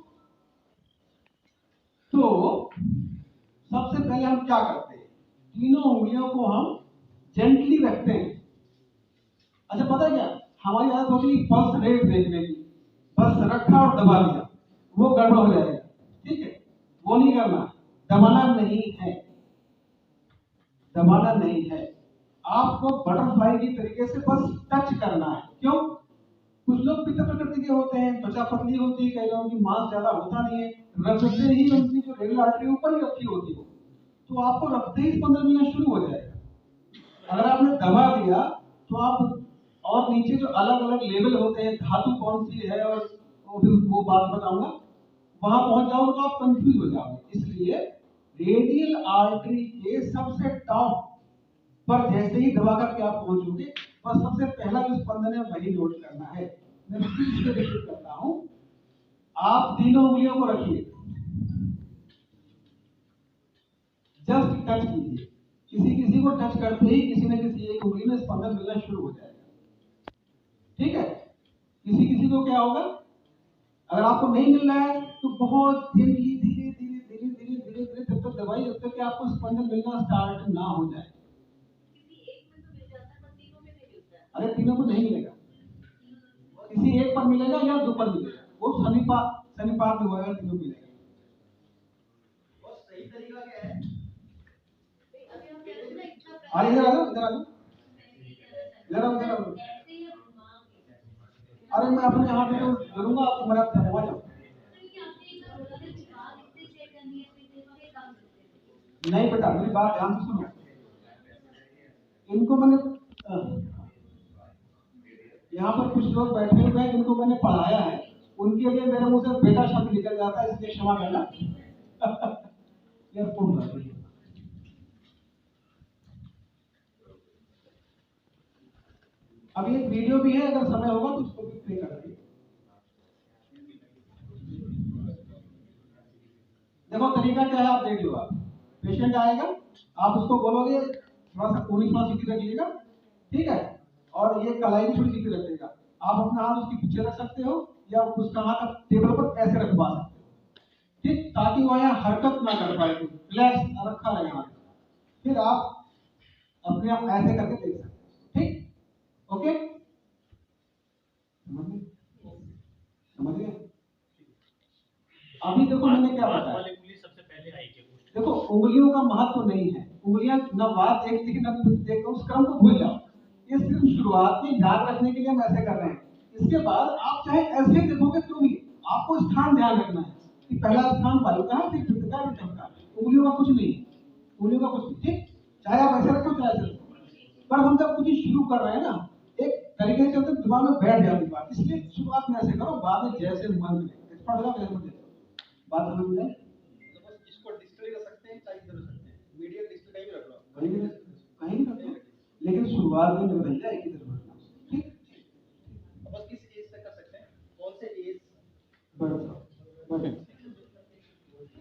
तो सबसे पहले हम क्या करते हैं, तीनों उंगलियों को हम जेंटली रखते हैं। अच्छा, पता है क्या, हमारी आदत होती है पल्स रेट देखने की, बस रखा और दबा दिया, वो गड़बड़ हो जाएगा, ठीक है। वो नहीं करना, दबाना नहीं है, दबाना नहीं है। आपको बटरफ्लाई की तरीके से बस टच करना है। क्यों? कुछ लोग पित्त प्रकृति के होते हैं, त्वचा पतली होती है, कई लोगों की मांस ज्यादा होता नहीं है, रखते ही उनकी जो रेडियल आर्टरी ऊपर ही रखी होती है, तो आपको रखते ही 15 मिनट शुरू हो जाएगा। अगर आपने दबा दिया तो आप और नीचे जो अलग अलग लेवल होते हैं, धातु कौन सी है और वो बात बताऊंगा, वहां पहुंच जाओगे तो आप कंफ्यूज हो जाओगे। इसलिए रेडियल आर्टरी के सबसे टॉप पर जैसे ही दबा करके आप पहुंचोगे, बस सबसे पहला जो स्पंदन है वही नोट करना है। मैं फिर से रिपीट करता हूं, आप तीनों उंगलियों को रखिए, जस्ट टच कीजिए। किसी किसी को टच करते ही किसी न किसी एक उंगली में स्पंदन मिलना शुरू हो जाएगा, ठीक है। किसी किसी को क्या होगा, अगर आपको नहीं मिल रहा है तो बहुत धीरे धीरे धीरे धीरे धीरे धीरे धीरे तब तक दबाइए जब तक कि आपको स्पंदन मिलना स्टार्ट ना हो जाए। अरे तीनों को नहीं मिलेगा, किसी एक पर मिलेगा या दो पर मिलेगा, वो शनिपात में होगा, तीनों मिलेगा। और सही तरीका क्या है? अरे इधर आ जाओ, इधर आ जाओ, इधर आओ, इधर आओ। अरे मैं अपने हाथ में तो जरूंगा, आप तुम्हारे हाथ में आ जाओ। नहीं बेटा, मेरी बात ध्यान से सुनो। इनको मैंने यहाँ पर कुछ लोग बैठे हुए हैं जिनको मैंने पढ़ाया है, उनके लिए मेरे मुंह से बेटा शब्द निकल जाता है, इसलिए क्षमा करना। यार फोन कर रही है। अभी एक वीडियो भी है, अगर समय होगा तो उसको भी प्ले कर देंगे। देखो तरीका क्या है, आप देख लो। आप पेशेंट आएगा, आप उसको बोलोगे थोड़ा सा कोनी थोड़ा सीधी रखिएगा, ठीक है, और ये कलाई भी थोड़ी सीधी रखिएगा। आप अपना हाथ उसके पीछे रख सकते हो या उसका हाथ टेबल पर ऐसे रखवा सकते हो, ठीक, ताकि वो यहाँ हरकत ना कर पाए, रिलैक्स रखा रहे हाथ। फिर आप अपने आप ऐसे करके देख सकते हो, ठीक, ओके, समझ गए? अभी देखो मैंने क्या बताया, देखो उंगलियों का महत्व नहीं है, उंगलियां न बात एक थी न देख, उस क्रम को भूल जाओ। ये सिर्फ शुरुआत में याद रखने के लिए हम ऐसे कर रहे हैं। इसके बाद आप चाहे ऐसे देखोगे तो भी आपको स्थान ध्यान रखना है कि पहला स्थान वायु का है, फिर कृत का, फिर तम का। उंगलियों का कुछ नहीं, उंगलियों का कुछ नहीं, ठीक, चाहे आप ऐसे रखो चाहे ऐसे रखो। पर हम जब कुछ चीज शुरू कर रहे हैं ना, एक तरीके से चलते दिमाग में बैठ जाती बात, इसलिए शुरुआत में ऐसे करो, बाद में जैसे मन में एक्सपर्ट होगा वैसे मत। बात समझ में आई? इसको डिजिटली रख सकते हैं, चाहे इधर रख सकते हैं, मीडिया डिजिटल कहीं भी रख लो, कहीं भी रख लो, लेकिन शुरुआत में मेरे भैया एक ही तरफ रखना, ठीक। बस किस एज से कर सकते हैं, कौन से एज? बड़े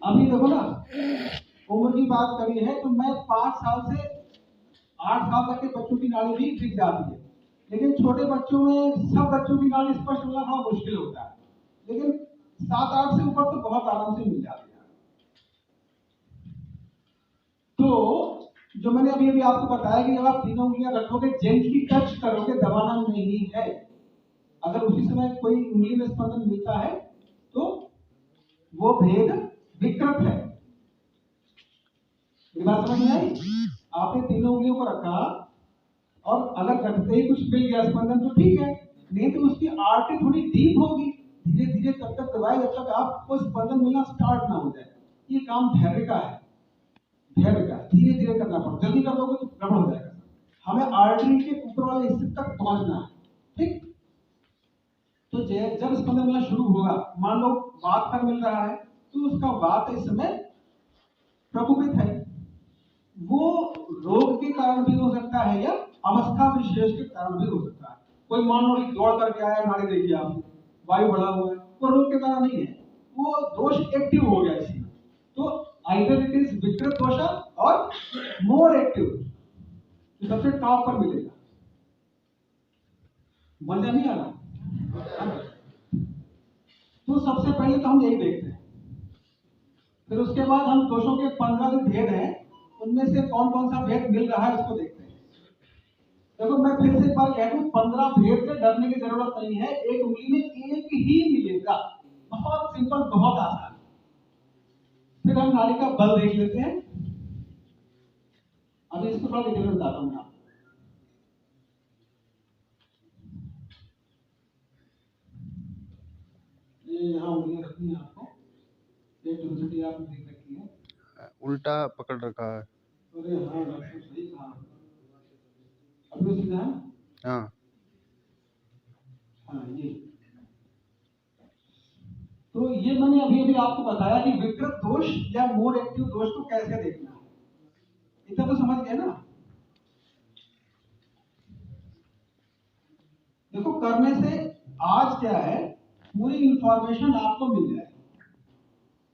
अभी देखो ना, उम्र की बात करी है तो मैं 5 साल से 8 साल तक के बच्चों की नाड़ी भी दिख जाती है, लेकिन छोटे बच्चों में सब बच्चों की नाड़ी स्पष्ट होना थोड़ा मुश्किल होता है, लेकिन 7-8 से ऊपर तो बहुत आराम से मिल जाती है। तो जो मैंने अभी अभी आपको बताया कि जब आप तीनों उंगलियां रखोगे, जेंटली टच करोगे, दबाना नहीं है। अगर उसी समय कोई उंगली में स्पंदन मिलता है तो वो भेद विकृत है। मेरी बात समझ में आई? आपने तीनों उंगलियों को रखा और अगर रखते ही कुछ मिल गया स्पंदन तो ठीक है, नहीं तो उसकी आर्टरी थोड़ी डीप होगी, धीरे धीरे तब तक दबाए जब तक आपको स्पंदन मिलना स्टार्ट ना हो जाए। ये काम धैर्य का है, धैर्य का, धीरे धीरे करना पड़ता, जल्दी कर दोगे तो गड़बड़ हो जाएगा। हमें आर्टरी के ऊपर वाले हिस्से तक पहुंचना है, ठीक। तो जब स्पंदन मिलना शुरू होगा, मान लो वात पर मिल रहा है तो उसका वात इस समय प्रकोपित है, वो रोग के कारण भी हो सकता है या अवस्था विशेष के कारण भी हो सकता है। कोई मान लो दौड़ करके आया, नाड़ी देखिए आपने, वायु बढ़ा हुआ है, वो रोग के कारण नहीं है, वो दोष एक्टिव हो गया इसी में। तो आइदर इट इज विकृत दोष और मोर एक्टिव, सबसे टॉप पर मिलेगा। मजा नहीं आ रहा? तो सबसे पहले तो हम यही देखते हैं, फिर उसके बाद हम दोषों के 15 जो भेद हैं उनमें से कौन कौन सा भेद मिल रहा है उसको देखते हैं। देखो मैं फिर से एक बार कह दूं, 15 भेद से डरने की जरूरत नहीं है, एक उंगली में एक ही मिलेगा, बहुत सिंपल, बहुत आसान। फिर हम नाड़ी का बल देख लेते हैं। अभी इसको थोड़ा डिटेल में बताता हूं। ये यहाँ उंगलियां रखनी है आपको, ये डेंसिटी आपने देख रखी है, उल्टा पकड़ रखा है। अरे हाँ डॉक्टर सही कहा, अभी सीधा है। हाँ हाँ ये तो ये मैंने अभी अभी आपको बताया कि विकृत दोष या मोर एक्टिव दोष को कैसे देखना है, इतना तो समझ गए ना। देखो करने से आज क्या है, पूरी इंफॉर्मेशन आपको मिल जाएगी,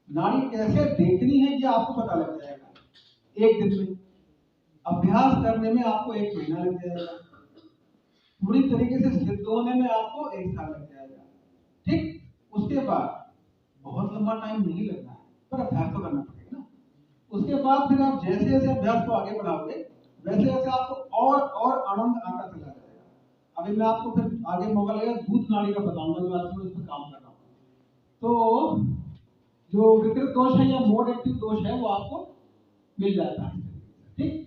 नाड़ी कैसे देखनी है ये आपको पता लग जाएगा एक दिन में, अभ्यास करने में आपको 1 महीना लग जाएगा, पूरी तरीके से सिद्ध होने में आपको 1 साल लग जाएगा, ठीक। उसके बाद बहुत लंबा टाइम नहीं लगना है, पर अभ्यास तो करना पड़ेगा ना। उसके बाद फिर आप जैसे जैसे अभ्यास को आगे बढ़ाओगे वैसे वैसे आपको और आनंद आता चला जाएगा। अभी मैं आपको फिर आगे मौका लगेगा दूध नाड़ी का बताऊंगा, जो आज इस पर काम कर रहा हूँ। तो जो विकृत दोष है या मोर एक्टिव दोष है वो आपको मिल जाता है, ठीक।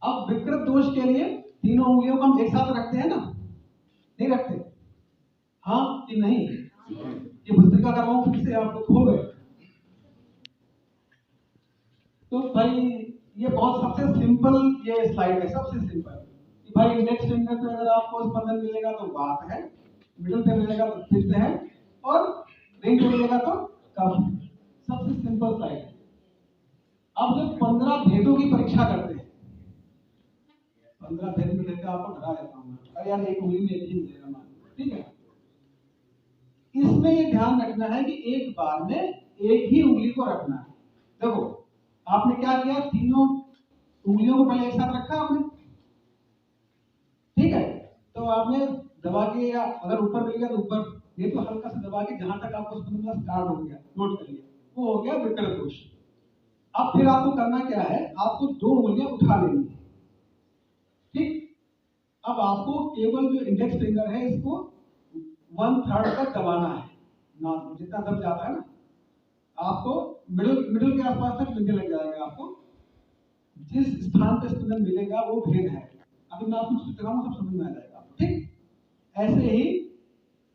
अब विकृत दोष के लिए तीनों उंगलियों को हम एक साथ रखते हैं ना, नहीं रखते? हाँ कि नहीं? ये भस्त्रिका कर रहा हूं फिर से, आपको खो गए। तो भाई ये बहुत सबसे सिंपल ये स्लाइड है, सबसे सिंपल कि भाई इंडेक्स फिंगर पे अगर आपको स्पंदन मिलेगा तो बात है, मिडिल पे मिलेगा तो पित्त है, और रिंग पे मिलेगा तो कफ। सबसे सिंपल स्लाइड है। अब जब 15 भेदों की परीक्षा करते हैं, 15 भेद में लेकर आपको डरा देता हूँ, अरे यार एक उंगली में एक ही मिलेगा मान, ठीक है। इसमें ये ध्यान रखना है कि एक बार में एक ही उंगली को रखना है। देखो आपने क्या किया, तीनों उंगलियों को पहले एक साथ रखा आपने, ठीक है। तो आपने दबा के, या अगर ऊपर मिल गया तो ऊपर, ये तो हल्का सा दबा के जहां तक आपको स्पंदन स्टार्ट हो गया, नोट कर लिया, वो हो गया विकर्ण दोष। अब फिर आपको करना क्या है, आपको दो उंगलियां उठा लेनी है, ठीक। अब आपको केवल जो इंडेक्स फिंगर है इसको 1/3 तक दबाना है ना, जितना दब जाता है ना, आपको मिडिल के आसपास तक मिलने लग जाएगा। आपको जिस स्थान पे स्पंदन मिलेगा वो भेद है, अभी मैं आपको कुछ दिखाऊंगा, सब समझ में आ जाएगा आपको, ठीक। ऐसे ही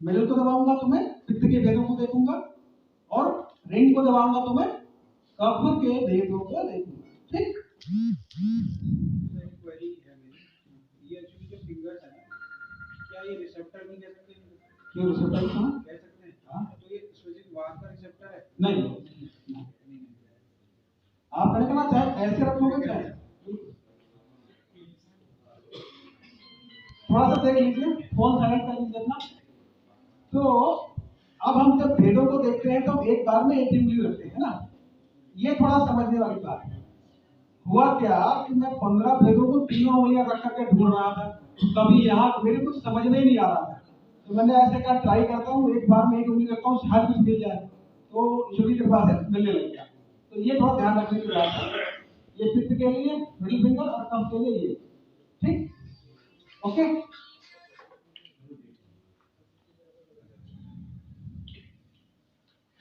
मिडिल को दबाऊंगा तो मैं पित्त के भेदों को देखूंगा, और रिंग को दबाऊंगा तो मैं कफ के भेदों को देखूंगा, ठीक। क्वेरी है मेरी, ये एक्चुअली जो फिंगर्स है ना, क्या ये रिसेप्टर नहीं कह सकते इनको? क्यों रिसेप्टर कहाँ कह सकते हैं? हाँ? तो ये स्विचिंग वार का रिसेप्टर है? नहीं, आप रखना चाहे ऐसे रखोगे, चाहे थोड़ा सा देख लीजिए, फोन साइलेंट कर लीजिए अपना। तो अब हम जब भेदों को देखते हैं तो एक बार में एक ही उंगली रखते हैं ना, ये थोड़ा समझने वाली बात है। हुआ क्या कि मैं 15 भेदों को तीनों उंगलियां रख करके ढूंढ रहा था, कभी यहाँ मेरे कुछ समझ में ही नहीं आ रहा था, तो मैंने ऐसे कहा ट्राई करता हूँ, एक बार में एक उंगली रखता हूँ, शायद कुछ मिल जाए, तो ईश्वर की कृपा से मिलने लग गया। तो ये थोड़ा ध्यान रखने की बात है, ये पित्त के लिए मिडिल फिंगर और कफ के लिए ये, ठीक, ओके।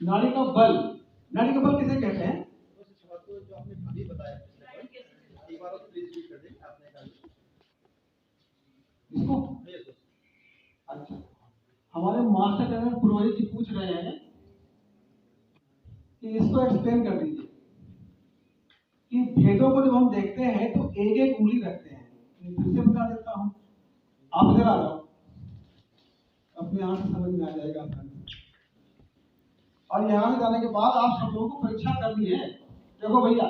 नाड़ी का बल, नाड़ी का बल किसे कहते हैं? तो जो आपने अभी बताया, एक बार और प्लीज रिपीट कर दें आपने कहा इसको, अच्छा, हमारे मास्टर ट्रेनर पुरोहित जी पूछ रहे हैं कि इसको एक्सप्लेन कर दीजिए कि भेदों को जब हम देखते हैं तो एक एक उंगली रखते हैं। फिर से बता देता हूं, आप इधर आ जाओ, अपने यहां से समझ में आ जाएगा आपको। और यहाँ से जाने के बाद आप सब लोगों को परीक्षा करनी है। देखो भैया,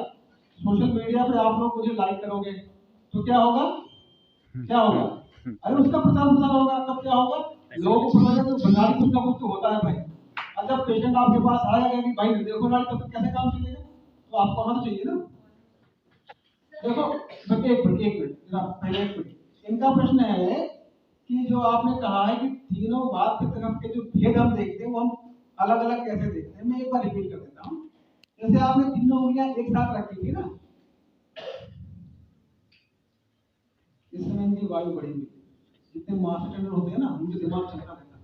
सोशल मीडिया पे आप लोग मुझे लाइक करोगे तो क्या होगा, क्या होगा, अरे उसका प्रचार प्रसार होगा, तब क्या होगा, लोगों को पता तो बंगाली कुछ ना कुछ तो होता है भाई। और जब पेशेंट आपके पास आएगा कि भाई देखो ना, तब कैसे काम चलेगा, तो आपको आना चाहिए ना। देखो बच्चे, एक मिनट जनाब, पहले एक मिनट, इनका प्रश्न है कि जो आपने कहा है कि तीनों बात की तरफ के जो भेद हम देखते हैं वो हम अलग अलग कैसे देखते हैं, मैं एक बार रिपीट कर देता हूँ। जैसे आपने तीनों उंगलियां एक साथ रखी थी ना, इस समय इनकी वायु बढ़ेगी, जितने मास्टर ट्रेनर होते हैं ना उनके दिमाग चलता रहता है,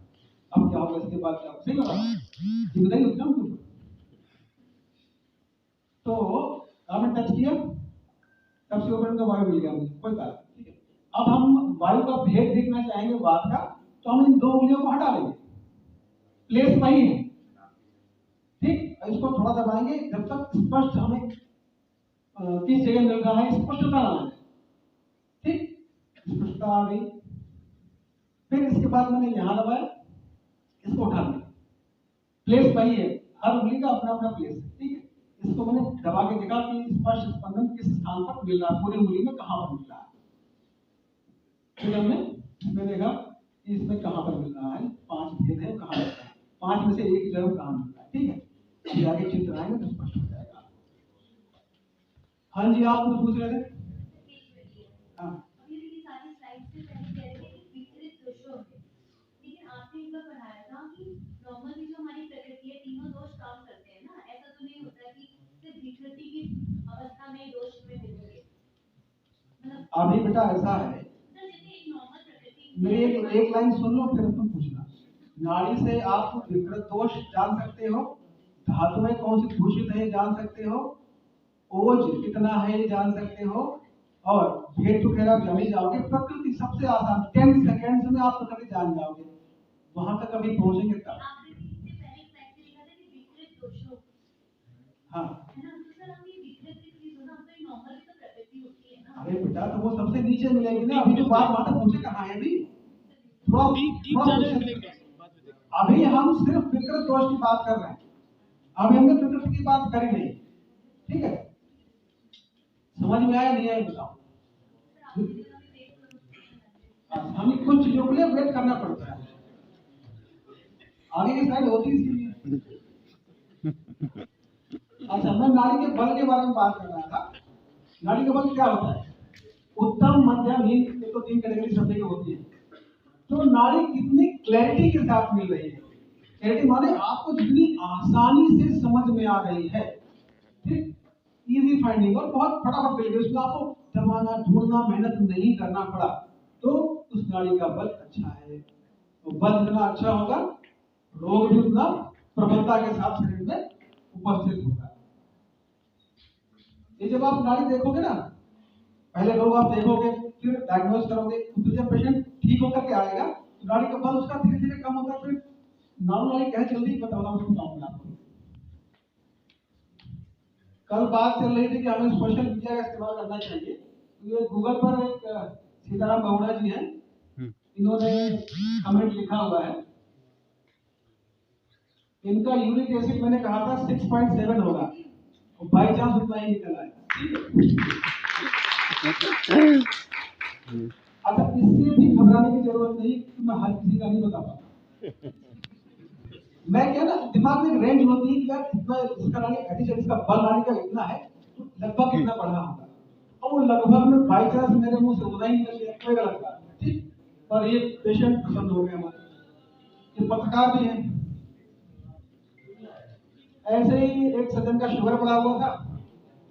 अब क्या होगा, इसके बाद क्या होगा, सही बता जिम्मेदारी होती है ना उनके ऊपर। तो आपने टच किया, तब से ऊपर इनका वायु मिल गया मुझे, कोई बात नहीं, ठीक है। अब हम वायु का भेद देखना चाहेंगे बात का, तो हम इन दो उंगलियों को हटा लेंगे, प्लेस वही है, ठीक। इसको थोड़ा दबाएंगे जब तक स्पष्ट हमें किस जगह मिल रहा है स्पष्टता ना आए, ठीक, स्पष्टता आ गई। फिर इसके बाद मैंने यहां दबाया, इसको उठा लिया, प्लेस वही है, हर उंगली का अपना अपना प्लेस है, ठीक है। इसको मैंने दबा के देखा कि स्पष्ट स्पंदन किस स्थान पर मिल रहा है, पूरी उंगली में कहां पर मिल रहा है। फिर हमने इसमें देखा कि इसमें कहां पर मिल रहा है, 5 भेद है, कहां मिल रहा है, 5 में से एक जगह कहां मिल रहा है, ठीक है। अभी आगे चित्र आएंगे तो स्पष्ट हो जाएगा। हाँ जी, आप कुछ पूछ रहे थे? हाँ, नॉर्मली जो हमारी प्रकृति है, तीनों दोष काम करते हैं ना, ऐसा तो नहीं होता कि सिर्फ विकृति की अवस्था में दोष में मिलेंगे, मतलब अभी बेटा ऐसा है, जैसे एक नॉर्मल प्रकृति मेरी एक लाइन सुन लो फिर तुम पूछना। नाड़ी से आप विकृत दोष जान सकते हो, धातुएं कौन सी दूषित है जान सकते हो, ओज कितना है जान सकते हो, और भेद तो खैर आप जान ही जाओगे। प्रकृति सबसे आसान, 10 सेकेंड्स में आप प्रकृति जान जाओगे, वहां तक कभी पहुंचेंगे तब। आपने इससे पहले एक स्लाइड में लिखा था कि विकृत दोषों, हाँ, है ना, तो सर हम ये विकृत बेटा तो वो सबसे नीचे मिलेगी ना। अभी जो बात वहां तक पहुंचे कहाँ है अभी, थोड़ा अभी हम सिर्फ विकृत दोष की बात कर रहे हैं, अभी हमने प्रकृति की बात करी नहीं। ठीक है, समझ में आया नहीं आया बताओ। हमें कुछ चीजों के लिए वेट करना पड़ता है, आगे की साइड होती इसलिए। अच्छा, मैं नाड़ी के बल के बारे में बात कर रहा था। नाड़ी का बल क्या होता है? उत्तम, मध्यम, हीन, ये तो 3 कैटेगरी शब्द की होती है। तो नाड़ी कितनी क्लैरिटी के साथ मिल रही है, क्लैरिटी माने आपको जितनी आसानी से समझ में आ रही है, ठीक, इजी फाइंडिंग, और बहुत फटाफट मिल गई, उसमें आपको दबाना ढूंढना मेहनत नहीं करना पड़ा, तो उस नाड़ी का बल अच्छा है। तो बल जितना अच्छा होगा, रोग भी उतना प्रबलता के साथ शरीर में उपस्थित होगा। ये जब आप नाड़ी देखोगे ना, पहले रोग आप देखोगे, फिर डायग्नोज करोगे, फिर जब पेशेंट ठीक होकर के आएगा तो नाड़ी का बल उसका धीरे धीरे कम होगा, फिर नॉर्मली क्या जल्दी बताऊंगा आपको। कल बात चल रही थी कि हमें सोशल मीडिया का इस्तेमाल करना चाहिए, तो ये गूगल पर एक सीताराम बहुड़ा जी हैं, इन्होंने कमेंट लिखा हुआ है, इनका यूरिक एसिड मैंने कहा था 6.7 होगा, और बाई चांस उतना ही निकला है। अच्छा, इससे भी घबराने की जरूरत नहीं कि मैं हर किसी का नहीं बता पाता। मैं क्या ना, दिमाग में एक रेंज होती है कि यार इतना इसका नाड़ी एडिशन, इसका बल नाड़ी का इतना है, तो लगभग कितना बढ़ना होगा, और वो लगभग में बाई चांस मेरे मुंह से उतना ही निकल गया, कोई गलत बात नहीं, ठीक। पर ये पेशेंट पसंद हो गए हमारे, ये पत्रकार भी हैं। ऐसे ही एक सज्जन का शुगर पड़ा हुआ था,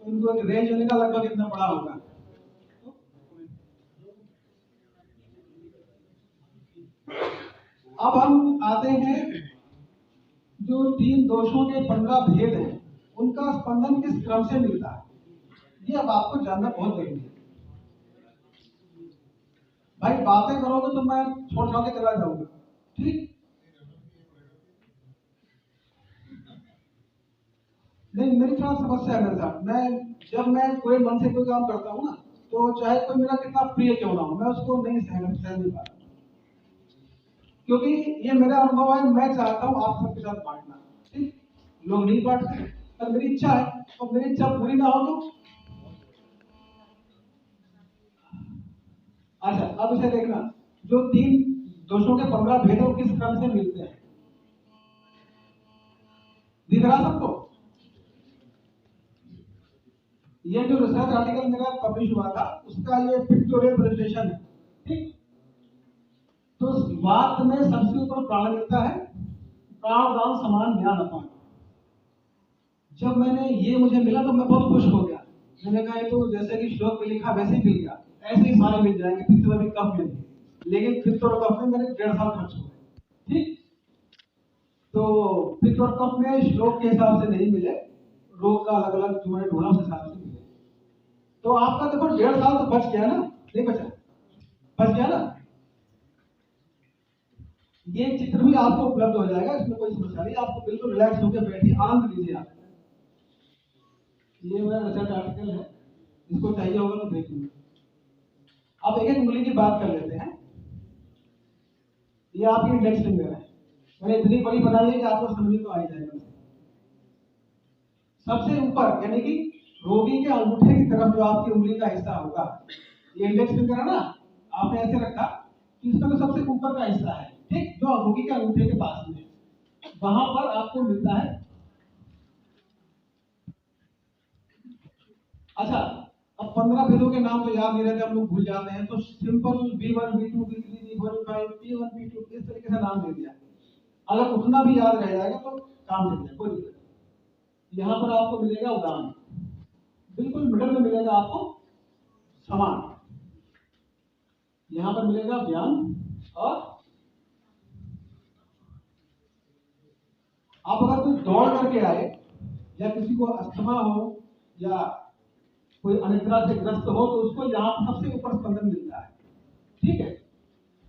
तो उनको एक रेंज होने का लगभग इतना बड़ा होगा। अब हम आते हैं जो 3 दोषों के 15 भेद हैं, उनका स्पंदन किस क्रम से मिलता है, ये अब आपको जानना बहुत जरूरी है। भाई बातें करोगे तो मैं छोड़ छोड़ के चला जाऊंगा, ठीक। नहीं, मेरी थोड़ा समस्या है मेरे साथ, जब मैं कोई मन से कोई काम करता हूँ ना, तो चाहे कोई मेरा कितना प्रिय क्यों ना हो, मैं उसको नहीं सह नहीं पाता, क्योंकि ये मेरा अनुभव है, मैं चाहता हूँ आप सबके साथ बांटना, ठीक। लोग नहीं बांटते, पर मेरी इच्छा है, और मेरी इच्छा पूरी ना हो तो। अच्छा, अब इसे देखना, जो 3 दोषों के 15 भेद वो किस क्रम से मिलते हैं, दिख रहा सबको? ये जो रिसर्च आर्टिकल मेरा पब्लिश हुआ था, उसका ये पिक्टोरियल प्रेजेंटेशन है, ठीक। तो बात में सबसे ऊपर प्राण मिलता है, प्राणदान समान ज्ञान अपान। जब मैंने ये मुझे मिला तो मैं बहुत खुश हो गया, मैंने कहा ये तो जैसे कि श्लोक में लिखा वैसे ही मिल गया, ऐसे ही सारे मिल जाएंगे, पित्त में भी कम मिल गए, लेकिन पित्त और कफ में मेरे 1.5 साल खर्च हो गए, ठीक। तो पित्त और कफ में श्लोक के हिसाब से नहीं मिले, रोग का अलग अलग जो मैंने ढूंढा उस हिसाब से मिले। तो आपका देखो 1.5 साल तो बच गया ना, नहीं बचा? बच गया ना। ये चित्र भी आपको उपलब्ध हो जाएगा, इसमें कोई समस्या नहीं, आपको बिल्कुल रिलैक्स होकर बैठिए, आनंद लीजिए आप। ये मेरा रिसर्च आर्टिकल है, इसको चाहिए होगा तो देख लीजिए। अब एक एक उंगली की बात कर लेते हैं। ये आपकी इंडेक्स फिंगर है, मैंने इतनी बड़ी बनाई है कि आपको समझ में तो आ ही जाएगा। सबसे ऊपर यानी कि रोगी के अंगूठे की तरफ जो आपकी उंगली का हिस्सा होगा, ये इंडेक्स फिंगर है ना, आपने ऐसे रखा कि इसका तो सबसे ऊपर का हिस्सा है, ठीक, जो रोगी के अंगूठे के पास में, वहां पर आपको मिलता है। अच्छा, अब 15 भेदों के नाम तो याद नहीं रहते, हम लोग भूल जाते हैं, तो simple B1 B2 B3 B4 B5 P1 P2 इस तरीके से नाम दे दिया। अगर उतना भी याद रह जाएगा तो काम चल जाए, कोई दिक्कत नहीं। यहाँ पर आपको मिलेगा उदान, बिल्कुल मिडल में मिलेगा आपको समान, यहाँ पर मिलेगा व्यान, और आप अगर कोई दौड़ करके आए या किसी को अस्थमा हो या कोई अनिद्रा से ग्रस्त हो तो उसको यहाँ सबसे ऊपर स्पंदन मिलता है, ठीक है।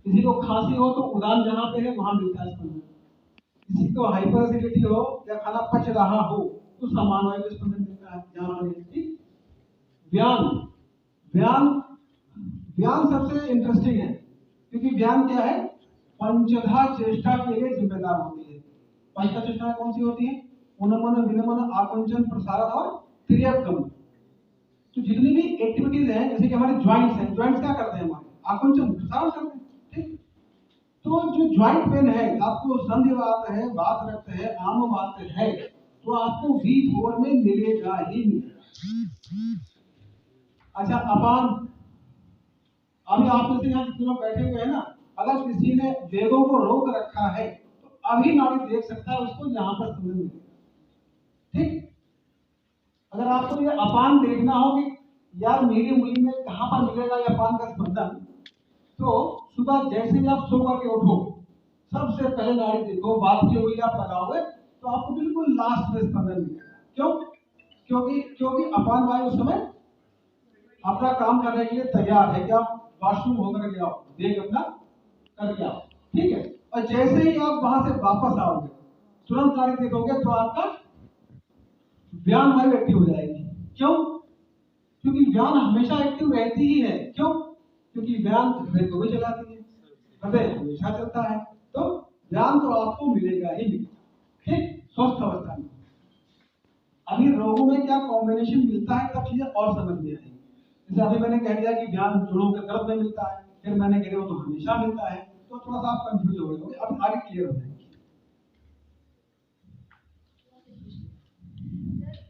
किसी को खांसी हो तो उदान जहाँ पे है वहां मिलता है स्पंदन। किसी को हाइपर एसिडिटी हो या खाना पच रहा हो तो समान वायु स्पंदन मिलता है यहाँ पर, ठीक। व्यान, व्यान व्यान सबसे इंटरेस्टिंग है, क्योंकि व्यान क्या है, पंचधा चेष्टा के लिए जिम्मेदार होती है। पंचधा चेष्टाएं कौन सी होती है? उन्नमन, विनमन, आकुंचन, प्रसारण और तिर्यकगम। तो जितनी भी एक्टिविटीज हैं, जैसे कि हमारे ज्वाइंट्स हैं, ज्वाइंट्स क्या करते हैं हमारे? आकुंचन, प्रसारण करते हैं, ठीक। तो जो ज्वाइंट पेन है, आपको संधिवात है, वात रक्त है, आम वात है, तो आपको V4 में मिलेगा ही मिलेगा। अच्छा, अपान, अभी आप जैसे यहाँ जितने लोग बैठे हुए हैं ना, अगर किसी ने वेगों को रोक रखा है तो अभी नाड़ी देख सकता है उसको, यहाँ पर स्पंदन मिलेगा, ठीक। अगर आपको ये अपान देखना हो कि यार मेरी उंगली में कहाँ पर मिलेगा ये अपान का स्पंदन, तो सुबह जैसे ही आप सो करके उठो, सबसे पहले नाड़ी देखो, बात की हुई आप लगाओगे तो आपको बिल्कुल लास्ट में स्पंदन मिलेगा। क्यों? क्योंकि अपान वायु उस समय अपना काम करने के लिए तैयार है कि आप वॉशरूम होकर के आओ, वेग अपना करके आओ, ठीक है। और जैसे ही आप वहां से वापस आओगे, तुरंत नाड़ी देखोगे तो आपका व्यान वायु एक्टिव हो जाएगी। क्यों? क्योंकि व्यान हमेशा एक्टिव रहती ही है। क्यों? क्योंकि व्यान हृदय को भी चलाती है, हृदय हमेशा चलता है, तो व्यान तो आपको मिलेगा ही मिलेगा, ठीक, स्वस्थ अवस्था में। अभी रोगों में क्या कॉम्बिनेशन मिलता है तब चीजें और समझ में आएगी। जैसे अभी मैंने कह दिया कि व्यान जोड़ों के दर्द में मिलता है, फिर मैंने कह दिया वो तो हमेशा मिलता है, तो थोड़ा सा आप कंफ्यूज हो गए, अब आगे क्लियर हो जाएंगे।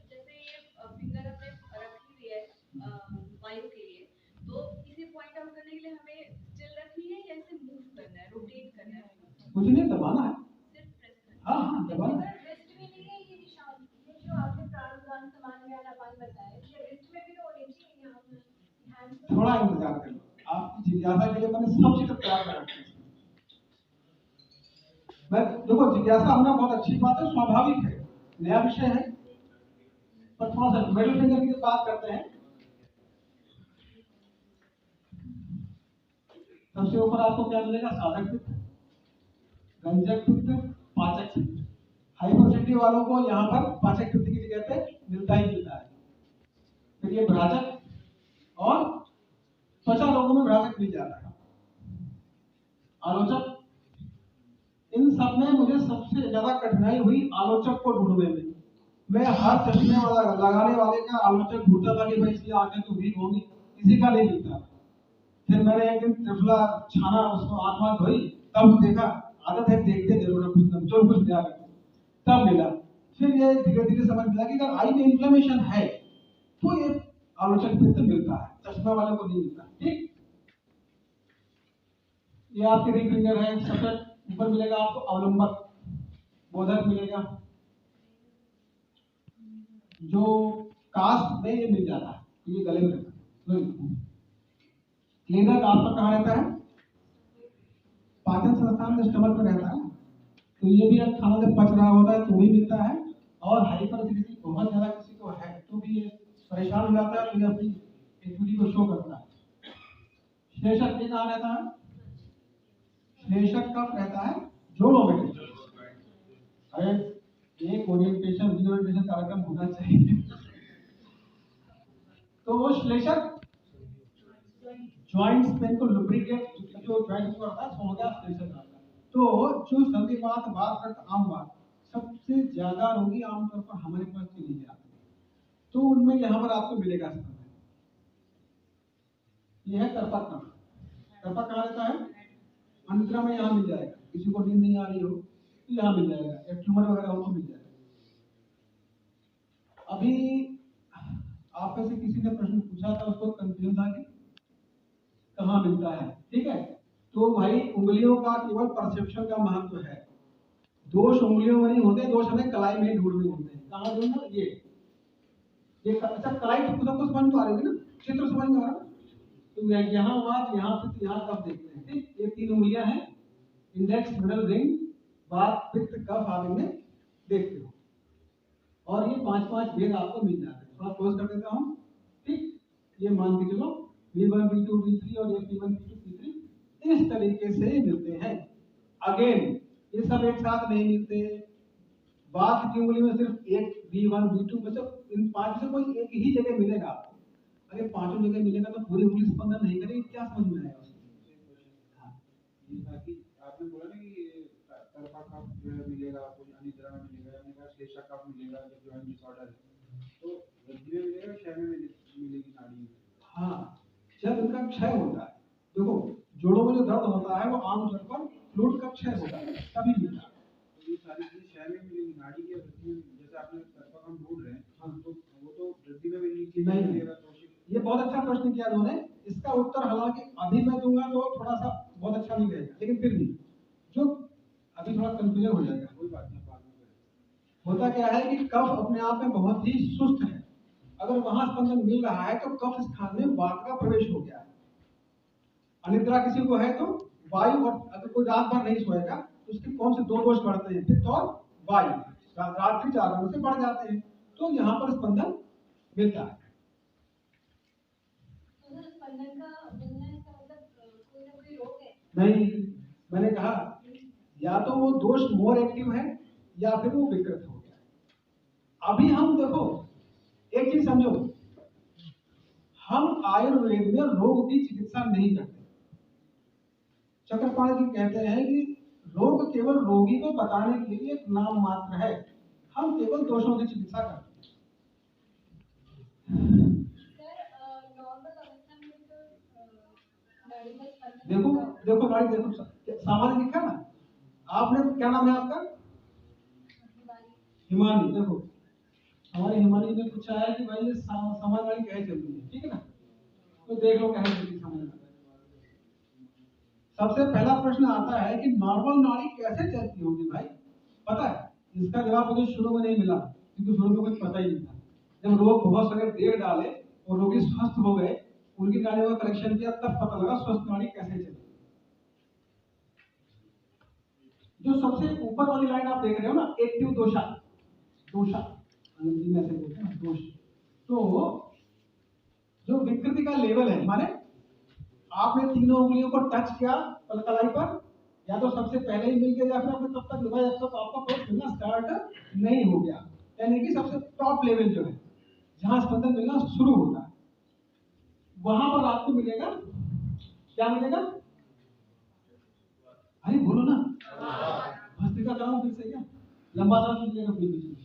जैसे ये फिंगर हमने रखी हुई है वायु के लिए, तो किसी पॉइंट आउट करने के लिए हमें स्टिल रखनी है या इसे मूव करना है, रोटेट करना है? कुछ नहीं, दबाना है, सिर्फ प्रेस करना हाँ हाँ दबाना है। रिस्ट में नहीं है ये निशान, ये जो आपने प्राणायाम समान में अपान बताया, ये रिस्ट में भी तो होनी चाहिए, यहाँ पे हैंड थोड़ा इंतजार कर लो, आपकी जिज्ञासा के लिए मैंने सब चीज तैयार कर रखी है। मैं देखो, जिज्ञासा होना बहुत अच्छी बात है, स्वाभाविक है, नया विषय है, पर थोड़ा सा मिडिल फिंगर की बात करते हैं। सबसे ऊपर आपको क्या मिलेगा? साधक पित्त, रंजक पित्त, पाचक पित्त। हाइपरसेंसिटिव वालों को यहाँ पर पाचक पित्त की जगह पे मिलता ही मिलता है। फिर ये भ्राजक और त्वचा रोगों में भ्राजक मिल जाता है। आलोचक, इन सब में मुझे सबसे ज्यादा कठिनाई हुई आलोचक को ढूंढने में। मैं हर चश्मे वाला लगाने वाले का आलोचक ढूंढता था कि भाई इसकी आंखें तो वीक होंगी, किसी का नहीं मिलता। फिर मैंने एक दिन त्रिफला छाना, उसको आंख वाँख धोई, तब देखा, आदत है देखते जरूर है, कुछ जो कुछ दिया करते, तब मिला। फिर ये धीरे धीरे समझ में आया कि अगर आई में इन्फ्लेमेशन है तो ये आलोचक पित्त मिलता है, चश्मा वाले को नहीं मिलता, ठीक। ये आपके रिंग फिंगर है, सबसे ऊपर मिलेगा आपको अवलंबक, बोधक मिलेगा, जो कास्ट में ये मिल जाता है, ये गले में रहता है। क्लीनर आपका कहाँ रहता है? पाचन संस्थान में, स्टमक में रहता है, तो ये भी अब खाना जब पच रहा होता है तो भी मिलता है। और हाइपरसिटी बहुत ज्यादा किसी को है तो भी ये परेशान हो जाता है, तो ये अपनी एक्टिविटी को शो करता है। श्लेषक के कहाँ रहता है? श्लेषक कब रहता है? जोड़ों में। अरे एक ओरिएंटेशन रीओरिएंटेशन कार्यक्रम होना चाहिए। तो वो श्लेषक जॉइंट्स पेन को लुब्रिकेट, जो जॉइंट करता है, हो गया श्लेषक आपका। तो जो संधिवात, वात रक्त, आम वात, सबसे ज्यादा रोगी आमतौर पर हमारे पास चले जाते हैं, तो उनमें यहाँ पर आपको मिलेगा स्पंदन। यह है कर्पक कण। कर्पक कहाँ रहता है? अंतरा में, यहाँ मिल जाएगा। किसी को नींद नहीं आ रही हो तो यहाँ मिल जाएगा, एक ट्यूमर वगैरह हो तो मिल जाएगा। अभी आप में से किसी ने प्रश्न पूछा था, उसको कंफ्यूजन था कि कहाँ मिलता है, ठीक है। तो भाई उंगलियों का केवल परसेप्शन का महत्व है, दोष उंगलियों में नहीं होते, दोष हमें कलाई में ढूंढने होते हैं। कहाँ ढूंढना? ये अच्छा, कलाई तो सबको समझ में आ रही है ना, चित्र समझ में आ रहा है, तो यहाँ वात, यहाँ पित्त, यहाँ कफ देखते हैं, ठीक। ये तीन उंगलियां हैं, इंडेक्स, मिडल, रिंग, वात, पित्त, कफ आप इनमें देखते हो, और ये 5-5 भेद आपको मिल जाते हैं। थोड़ा क्लोज कर देता हूँ, ठीक। ये मान के चलो V1, V2, V3 और ये P1, P2, P3 इस तरीके से मिलते हैं। अगेन ये सब एक साथ नहीं मिलते। वात की उंगली में सिर्फ एक V1, V2, मतलब इन 5 से कोई एक ही जगह मिलेगा आपको। अगर पांचों जगह मिलेगा तो पूरी उंगली स्पंदन नहीं करेगी, क्या समझ में आएगा उसको? हाँ। ये बाकी आपने बोला ना कि ये तरफा कफ जो है मिलेगा, कुछ अनिद्रा में मिलेगा, हमने कहा श्लेषा कफ मिलेगा जब जॉइंट डिसऑर्डर है, तो वृद्धि में मिलेगा, क्षय में मिलेगी नाड़ी में? हाँ, जब इनका क्षय होता है, देखो जोड़ों में जो दर्द होता है वो आमतौर पर फ्लूइड का क्षय होता है तभी मिलता है। तो ये सारी चीजें क्षय में मिलेगी, नाड़ी की वृद्धि में, जैसे आपने तरफा कफ ढूंढ रहे हैं, हाँ। तो वो तो वृद्धि में मिलेगी, नहीं। मिलेगा तो ये बहुत अच्छा प्रश्न किया उन्होंने। इसका उत्तर हालांकि अभी मैं दूंगा तो थोड़ा सा बहुत अच्छा नहीं रहेगा, लेकिन फिर भी जो अभी थोड़ा कंफ्यूजन हो जाएगा। कोई बात नहीं, बाद में करें। होता क्या है कि कफ अपने आप में बहुत ही सुस्त है, अगर वहां स्पंदन मिल रहा है तो कफ स्थान में वात का प्रवेश हो गया है। अनिद्रा किसी को है तो वायु, और अगर कोई रात भर नहीं सोएगा तो उसके कौन से दो दोष बढ़ते हैं, पित्त और वायु, रात्रि जागरण से बढ़ जाते हैं, तो यहाँ पर स्पंदन मिलता है। तो स्पंदन का मिलना इसका मतलब कोई ना कोई रोग है? नहीं, मैंने कहा या तो वो दोष मोर एक्टिव है या फिर वो विकृत हो गया। अभी हम देखो एक चीज समझो, हम आयुर्वेद में रोग की चिकित्सा नहीं करते। चक्रपाणी जी कहते हैं कि रोग केवल रोगी को बताने के लिए एक नाम मात्र है, हम केवल दोषों की चिकित्सा करते हैं। देखो देखो गाड़ी देखो, सामान्य लिखा ना, आपने क्या नाम है आपका? हिमानी। देखो हमारे हिमानी ने पूछा है कि भाई ये सामान्य गाड़ी कैसे चलती है, ठीक है ना, तो देख लो कैसे चलती है। सबसे पहला प्रश्न आता है कि नॉर्मल नाड़ी कैसे चलती होगी भाई? पता है इसका जवाब मुझे शुरू में नहीं मिला, क्योंकि शुरू में कुछ पता ही नहीं था। जब लोग बहुत सारे देर डाले और रोगी स्वस्थ हो गए, उनकी नाड़ियों का कलेक्शन किया, तब पता लगा स्वस्थ नाड़ी कैसे चलती। जो सबसे ऊपर वाली लाइन आप देख रहे हो ना, एक्टिव दोषा, दोषा अंग्रेजी में ऐसे बोलते हैं दोष, तो जो विकृति का लेवल है, माने आपने तीनों उंगलियों को टच किया कलाई पर, या तो सबसे पहले ही मिल गया या फिर आपने तब तक लगाया तो आपका पेट मिलना स्टार्ट नहीं हो गया, यानी कि सबसे टॉप लेवल जो है जहां स्पंदन मिलना शुरू होता है, वहां पर आपको मिलेगा, क्या मिलेगा? अरे बोलो ना, भस्त्रिका कराऊं फिर से क्या? लंबा सांस लीजिएगा बीच बीच में।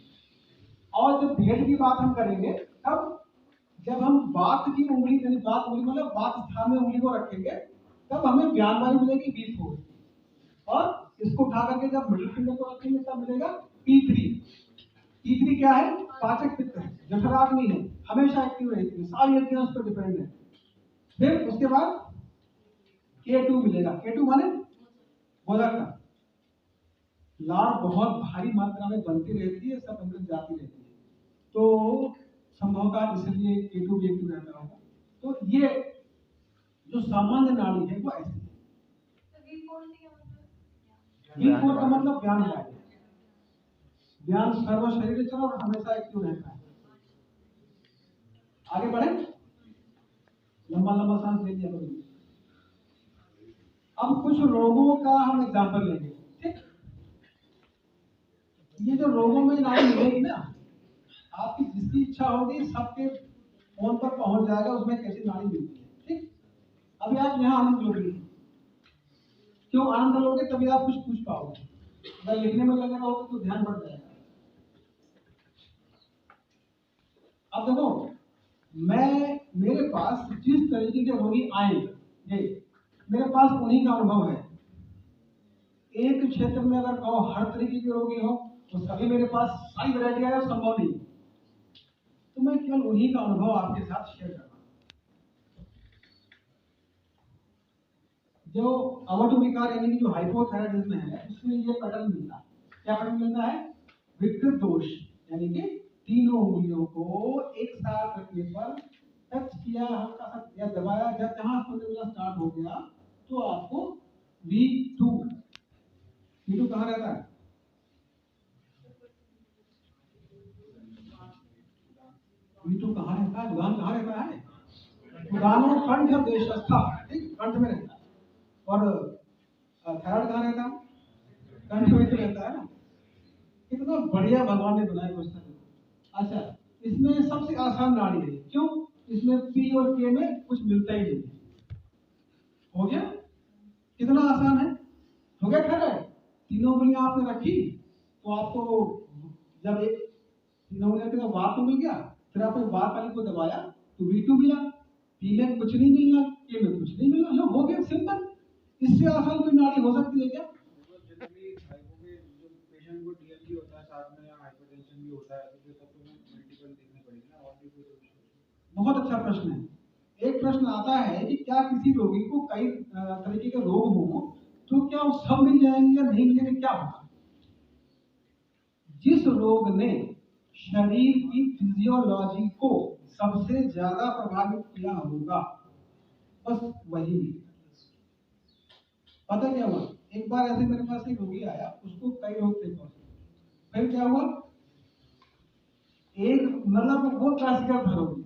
और जब पेट की बात हम करेंगे तब जब हम बात की उंगली, यानी बात उंगली मतलब बात स्थान में उंगली को रखेंगे, तब हमें ज्ञान वायु मिलेगी B4, और इसको उठा करके जब मिडिल फिंगर को रखेंगे तब मिलेगा P3। P3 क्या है? पाचक पित्त है, जठराग्नि है, हमेशा एक्टिव रहती है, सारी यज्ञ उस पर डिपेंड है। फिर उसके बाद K2 मिलेगा। K2 माने बोधक का, लार बहुत भारी मात्रा में बनती रहती है, सब अंदर जाती रहती है, तो संभव का इसलिए K2 भी एक्टिव रहता होगा। तो ये जो सामान्य नाड़ी है वो ऐसी है। V4 का मतलब ज्ञान है, ज्ञान सर्व शरीर चल और हमेशा एक्टिव रहता है। आगे बढ़े, लंबा लंबा सांस ले लिया करो। अब कुछ रोगों का हम एग्जांपल लेंगे, ठीक? ये जो रोगों में नाड़ी मिलेगी ना, आपकी जिसकी इच्छा होगी सबके फोन पर पहुंच जाएगा उसमें कैसी नाड़ी मिलती है, ठीक? अभी आप यहाँ आनंद लोगे, क्यों आनंद लोगे? तभी आप कुछ पूछ पाओगे, अगर लिखने में लगे रहोगे तो ध्यान बढ़ जाएगा। अब देखो, मेरे पास जिस तरीके के रोगी आएंगे, ये मेरे पास उन्हीं का अनुभव है। एक क्षेत्र में अगर कहो हर तरीके के रोगी हो तो सभी मेरे पास सारी वैरायटी है, संभव नहीं, तो मैं केवल उन्हीं का अनुभव आपके साथ शेयर कर रहा हूं। जो अवट विकार यानी कि जो हाइपोथायराइडिज्म है, उसमें ये पैटर्न मिलता है। क्या पैटर्न मिलता है? विकृत दोष, यानी कि तीनों उंगलियों को एक साथ रखने पर टच किया, हल्का सा या दबाया, जब जहां स्पंदन स्टार्ट हो गया तो आपको V2 कहाँ रहता है? V2 कहाँ रहता है? उदान कहाँ रहता है? उदानो कंठ देशस्था, ठीक, कंठ में रहता है। और थायराइड कहाँ रहता है? कंठ में तो रहता है ना। कितना बढ़िया भगवान ने बनाया क्वेश्चन। अच्छा, इसमें सबसे आसान नाड़ी है, क्यों? इसमें P और K में कुछ मिलता ही नहीं। हो गया? कितना आसान है, हो गया खैर। तीनों उंगलियां आपने रखी तो आपको जब एक तीनों उंगलियां के वात तो मिल गया, फिर आपने वात वाली को दबाया तो V2 मिला, P में कुछ नहीं मिलना, K में कुछ नहीं मिलना, लो हो गया सिंपल। इससे आसान कोई नाड़ी हो सकती है क्या? जनरली हाइपो में जो पेशेंट को डीएल भी होता है साथ में, या हाइपरटेंशन भी होता है, तो सब में मल्टीपल देखने पड़ेंगे ना, और भी कोई तो। बहुत अच्छा प्रश्न है। एक प्रश्न आता है कि क्या किसी रोगी को कई तरीके के रोग हो तो क्या वो सब मिल जाएंगे या नहीं मिलेंगे, क्या होगा? जिस रोग ने शरीर की फिजियोलॉजी को सबसे ज्यादा प्रभावित किया होगा बस वही। पता क्या हुआ, एक बार ऐसे मेरे पास एक रोगी आया, उसको कई रोग थे, फिर क्या हुआ, एक मतलब वो क्लासिकल था रोगी,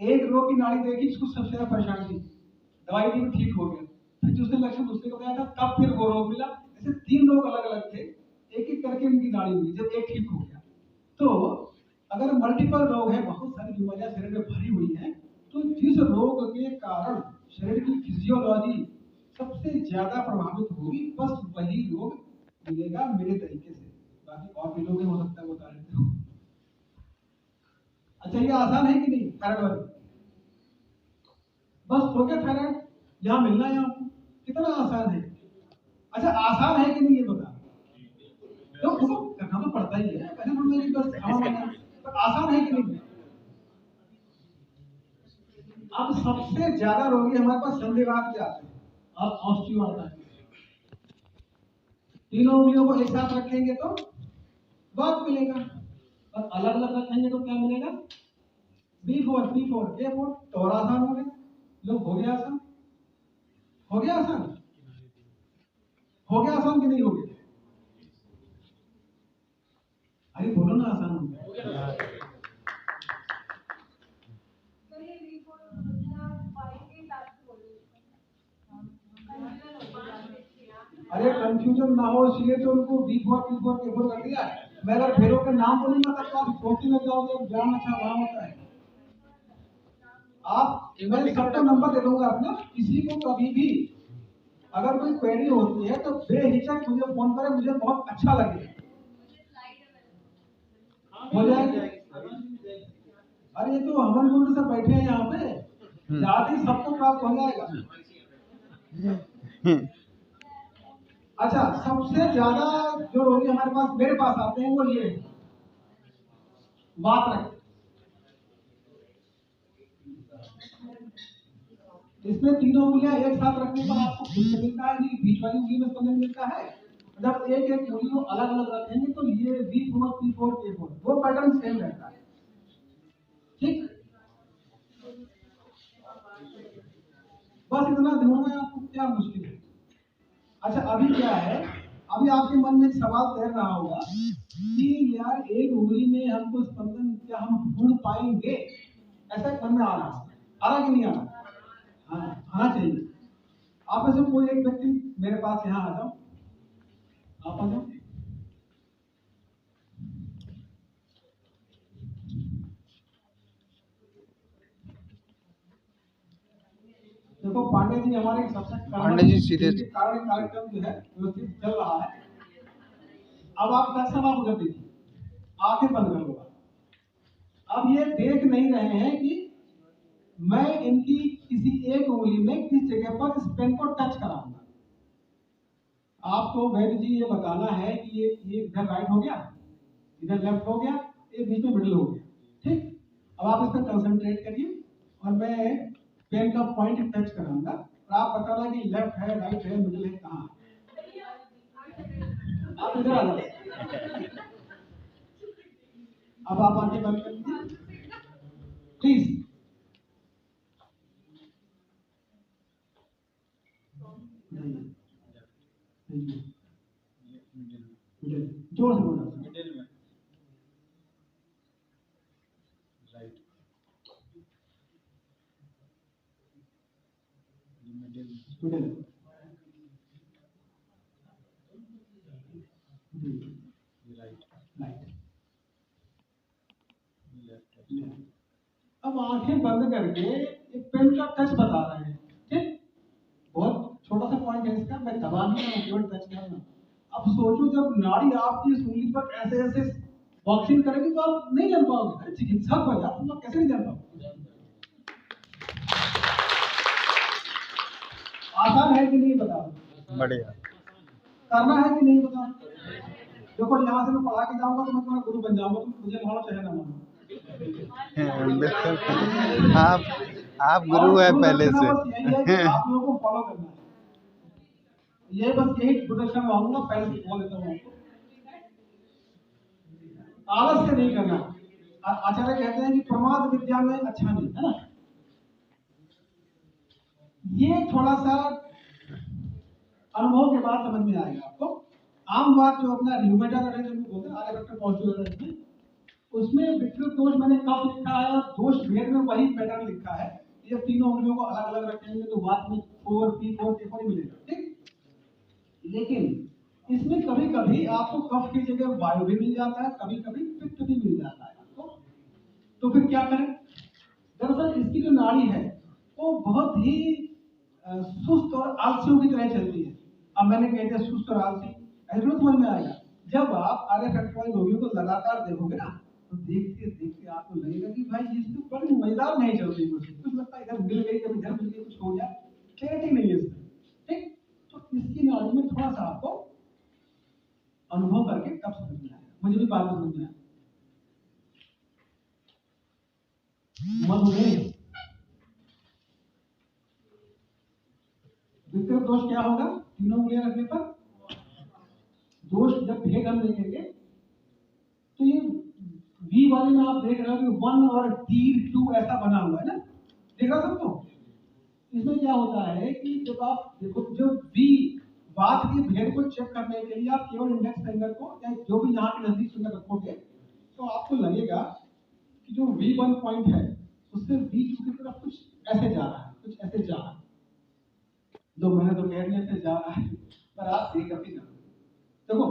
एक रोग की नाड़ी देखी जिसको सबसे ज्यादा परेशानी थी, दवाई दी ठीक हो गया, फिर दूसरे लक्षण दूसरे को बताया था, तब फिर वो रोग मिला। ऐसे 3 रोग अलग अलग थे, एक एक करके उनकी नाड़ी मिली, जब एक ठीक हो गया। तो अगर मल्टीपल रोग है, बहुत सारी बीमारियां शरीर में भरी हुई हैं, तो जिस रोग के कारण शरीर की फिजियोलॉजी सबसे ज्यादा प्रभावित होगी बस वही रोग मिलेगा मेरे तरीके से। बाकी और भी लोग हो सकता है वो कारण। अच्छा ये आसान है कि नहीं? थायराइड बस हो गया, थायराइड यहाँ मिलना है आपको, कितना आसान है। अच्छा आसान है कि नहीं ये बता, तो देखो करना तो पड़ता ही है, ऐसे बोलना कि बस पर आसान है कि नहीं? अब सबसे ज्यादा रोगी हमारे पास संधिवात के आते हैं और ऑस्टियो आता है। तीनों उंगलियों को एक साथ रखेंगे तो वात मिलेगा, और अलग अलग रखेंगे तो क्या मिलेगा? B4 P4 K4, तो और आसान हो गया। लो हो गया आसान, हो गया आसान, हो गया आसान कि नहीं हो गया? अरे बोलो ना आसान हो गया। तो ये V4 जरा वाई के हिसाब से बोलो। अरे कंफ्यूजन ना हो इसलिए तो उनको B4 P4 K4 कर दिया। मैं अगर फेरों के नाम बोलूंगा तब तो आप सोचने लग जाओगे, ज्ञान अच्छा वहां होता है। आप मैं सबको नंबर दे दूंगा अपना, किसी को कभी भी अगर कोई क्वेरी होती है तो बेहिचक मुझे फोन करें, मुझे बहुत अच्छा लगेगा। हो जाएगी। अरे ये तो हवन कुंड से बैठे हैं यहाँ पे, जाते ही सबको प्राप्त हो जाएगा। अच्छा सबसे ज्यादा जो रोगी हमारे पास मेरे पास आते हैं वो ये वात रक्त, इसमें तीनों उंगलियां एक साथ रखने पर आपको खुद मिलता है, बीच वाली उंगली में स्पंदन मिलता है। जब एक एक उंगली को अलग अलग रखेंगे तो ये V4 P4 K4 वो पैटर्न सेम रहता है। ठीक, बस इतना ढूंढना है आपको, क्या मुश्किल है। अच्छा अभी क्या है, अभी आपके मन में एक सवाल तैर रहा होगा कि यार एक उंगली में हमको स्पंदन क्या हम ढूंढ पाएंगे, ऐसा मन में आ रहा कि नहीं आ रहा? हाँ आना चाहिए। आप में से कोई एक व्यक्ति मेरे पास यहाँ आ जाओ, आप आ जाओ। देखो पांडे जी हमारे सबसे पांडे जी सीधे कार्यक्रम जो है व्यवस्थित चल रहा है। अब आप दर्शन आप कर दीजिए, आंखें बंद कर लो। अब ये देख नहीं रहे हैं कि मैं इनकी किसी एक उंगली में किस जगह पर इस पेन को टच कराऊंगा। आपको वैद्य जी ये बताना है कि ये इधर राइट हो गया, इधर लेफ्ट हो गया, ये बीच में मिडिल हो गया। ठीक, अब आप इस पर कंसंट्रेट करिए और मैं पेन का पॉइंट टच कराऊंगा और आप बताना कि लेफ्ट है, राइट है, मिडिल है, कहाँ। आप इधर आ जाओ। अब आप आंखें बंद कर लीजिए प्लीज। जोर से बोला, मिडिल में राइट, मिडिल राइट, लेफ्ट, अब अब आंखें बंद करके एक पेन का टच बता रहे हैं, ठीक, बहुत छोटा सा पॉइंट है इसका, मैं दबा नहीं रहा हूँ, केवल टच करना। अब सोचो जब नाड़ी आपकी इस उंगली पर ऐसे ऐसे बॉक्सिंग करेगी तो आप नहीं जान पाओगे। अरे चिकित्सक हो यार, तुम लोग कैसे नहीं जान पाओगे? आसान है कि नहीं बताओ? बढ़िया। करना है कि नहीं बताओ? देखो यहाँ से मैं पढ़ा के जाऊंगा तो मैं तुम्हारा गुरु बन जाऊंगा, तुम मुझे मानो चाहे ना मानो। बिल्कुल, आप गुरु है पहले से। बस यही है कि आप लोगों को फॉलो करना है, ये बस यही गुरुदक्षिणा मांगूंगा, पहले से बोल देता हूँ आपको, आलस से नहीं करना। आचार्य कहते हैं कि प्रमाद विद्या में अच्छा नहीं है ना। ये थोड़ा सा अनुभव के बाद समझ में आएगा आपको। आम बात जो अपना र्यूमेटॉइड आर्थराइटिस बोलते हैं, आर्यभट्ट पॉस्टुराइटिस, उसमें विकृत दोष मैंने कब लिखा है और दोष भेद में वही पैटर्न लिखा है। ये तीनों उंगलियों को अलग अलग रखेंगे तो बात में 4 P4 T4 मिलेगा, ठीक। लेकिन इसमें कभी कभी आपको कफ की जगह वायु भी मिल जाता है, कभी कभी पित्त भी मिल जाता है आपको। तो फिर क्या करें? दरअसल इसकी जो नाड़ी है वो बहुत ही सुस्त और आलसियों की तरह चलती है। अब मैंने कह दिया सुस्त और आलसी, ऐसे तो समझ में आएगा। जब आप आर्यभट्ट वाले रोगियों को लगातार देखोगे ना तो देखते देखते आपको लगेगा कि भाई इसमें बड़ी मजेदार नहीं चल रही, मुझे कुछ लगता है इधर मिल गई, कभी इधर मिल गई, कुछ हो गया, क्लैरिटी नहीं है इसमें, ठीक। तो इसकी नाड़ी में थोड़ा सा आपको अनुभव करके तब समझ में आएगा। मुझे भी बात समझ में आया। मधुमेह विकृत दोष क्या होगा? तीनों उंगलियां रखने पर दोष जब भेद हम देखेंगे तो ये V वाले में आप देख रहे हो कि 1 और तीर 2 ऐसा बना हुआ है ना, देख रहा सबको। इसमें क्या होता है कि जब आप देखो जो V बात के भेद को चेक करने के लिए आप केवल इंडेक्स फिंगर को या जो भी यहाँ के नजदीक फिंगर रखोगे तो आपको लगेगा कि जो V1 पॉइंट है उससे V2 की तरफ कुछ ऐसे जा रहा है, कुछ ऐसे जा रहा है। जो मैंने तो कह दिया जा रहा है, पर आप देख अभी ना। देखो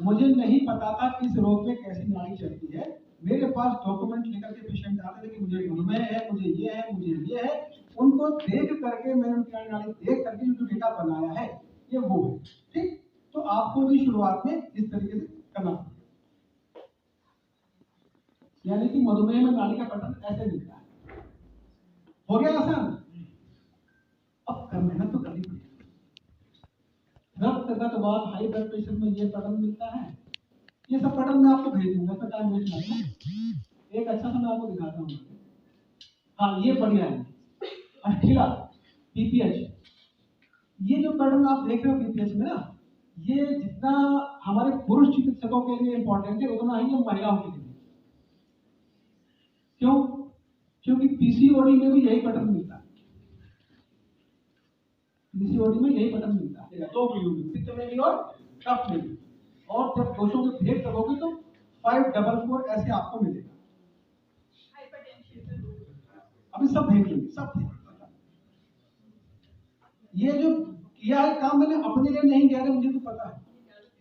मुझे नहीं पता था कि इस रोग में कैसी नाड़ी चलती है। मेरे पास डॉक्यूमेंट लेकर के पेशेंट आते थे कि मुझे मधुमेह है, मुझे ये है, मुझे ये है। उनको देख करके मैंने उनकी नाड़ी देख करके जो डेटा बनाया है ये वो है, ठीक। तो आपको भी शुरुआत में इस तरीके से करना पड़ेगा, यानी कि मधुमेह में नाड़ी का पैटर्न ऐसे दिखता है। हो गया आसान? अब कर मेहनत तो करनी पड़ेगी। रक्तगतवात हाई ब्लड प्रेशर में ये पैटर्न मिलता है। ये सब पैटर्न मैं आपको भेज दूंगा, तो टाइम वेस्ट ना करो। एक अच्छा सा मैं आपको दिखाता हूँ। हाँ ये बढ़िया है, अखिला पीपीएच। ये जो पैटर्न आप देख रहे हो पीपीएच में ना, ये जितना हमारे पुरुष चिकित्सकों के लिए इंपॉर्टेंट है उतना ही ये महिलाओं के लिए। क्यों? क्योंकि पीसीओडी में भी यही पैटर्न मिलता है। पीसीओडी में यही पैटर्न मिलता है, दो पित्त में भी और कफ में भी। और जब दोषों के भेद करोगे तो 544 ऐसे आपको मिलेगा। अभी सब देख लेंगे, सब देख। ये जो किया है काम मैंने अपने लिए नहीं किया है, मुझे तो पता है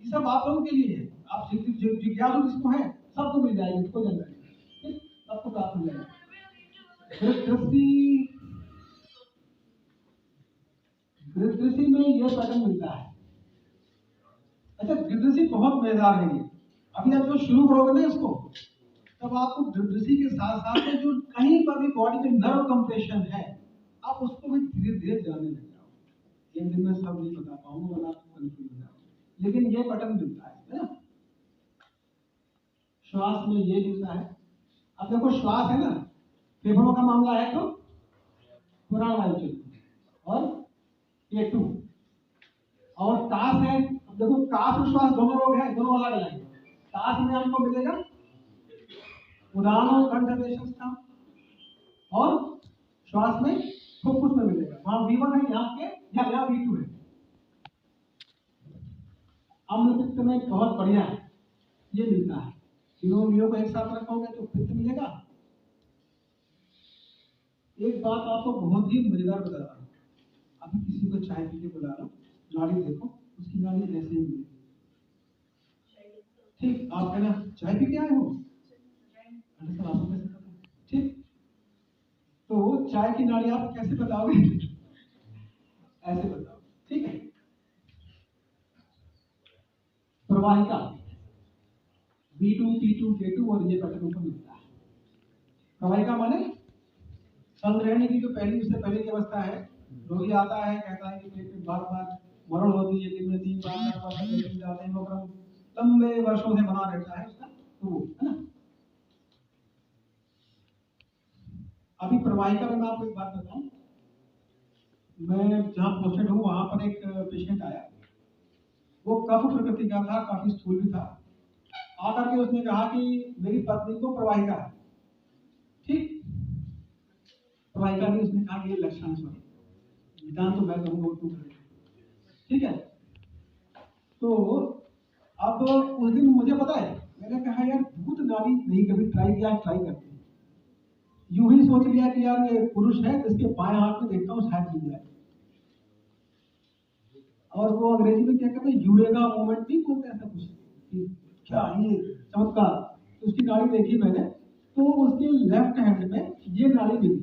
ये सब आप लोगों के लिए है। आप जिज्ञासु जिसको है सबको मिल जाएगी, इसको जानकारी सबको प्राप्त हो जाएगा। दृष्टि में ये पैटर्न मिलता है। अच्छा दृष्टि बहुत मजेदार है। ये अभी आप जो शुरू करोगे ना इसको, तब आपको दृष्टि के साथ साथ में जो कहीं पर भी बॉडी में नर्व कंप्रेशन है आप उसको भी धीरे धीरे जानने लग जाओगे। एक दिन में सब नहीं बता पाऊंगा वरना आपको कंफ्यूज हो जाओगे, लेकिन ये पैटर्न मिलता है ना। श्वास में ये मिलता है। अब देखो श्वास है ना, फेफड़ों का मामला है तो पुराण वायु चलती है और K2 और काश है। अब देखो काश और श्वास दोनों रोग है, दोनों अलग अलग है। काश में हमको मिलेगा उदान और कंठदेशम स्थान, और श्वास में फुफ्फुस में मिलेगा। वहां V1 है, यहाँ के यहाँ V2 है। अम्ल पित्त में बहुत बढ़िया है, ये मिलता है। तीनों उंगलियों को एक साथ रखोगे तो पित्त मिलेगा। एक बात आपको बहुत ही मजेदार बता रहा हूँ। अभी किसी को चाय पी के बुला रहा हूँ, नाड़ी देखो, उसकी नाड़ी ऐसे ही मिलेगी, ठीक। आप कहना चाय पी के आए हो, आपको कैसे पता? ठीक। तो चाय की नाड़ी आप कैसे बताओगे? ऐसे बताओ, ठीक है। प्रवाहिका B2, P2, K2 और ये पैटर्न ऊपर मिलता है। प्रवाहिका माने संग्रहणी की जो पहली उससे पहले की अवस्था है। रोगी आता है, कहता है कि पेट में बार बार मरण होती है, दिन में 3 बार 4 बार लेकिन जाते हैं, वो क्रम लंबे वर्षों से बना रहता है उसका, तो वो है ना। अभी प्रवाहिका में मैं आपको एक बात बताऊं, मैं जहाँ पोस्टेड हूँ वहां पर एक पेशेंट आया, वो कफ प्रकृति का था, काफी स्थूल भी था। आकर के उसने कहा कि मेरी पत्नी को प्रवाहिका है, ठीक। प्रवाहिका ने उसने कहा ये लक्षण सुन, निदान तो मैं करूंगा तू करेगा, ठीक है। तो अब उस दिन मुझे पता है, मैंने कहा यार भूत नाड़ी नहीं कभी ट्राई किया, ट्राई करते हैं। यूं ही सोच लिया कि यार ये पुरुष है, इसके बाएं हाथ में देखता हूँ शायद मिल जाए। और वो अंग्रेजी में क्या कहते हैं, यूरेगा मोमेंट नहीं बोलते, ऐसा कुछ कि क्या ये चमत्कार। तो उसकी नाड़ी देखी मैंने, तो उसके लेफ्ट हैंड में ये नाड़ी मिली।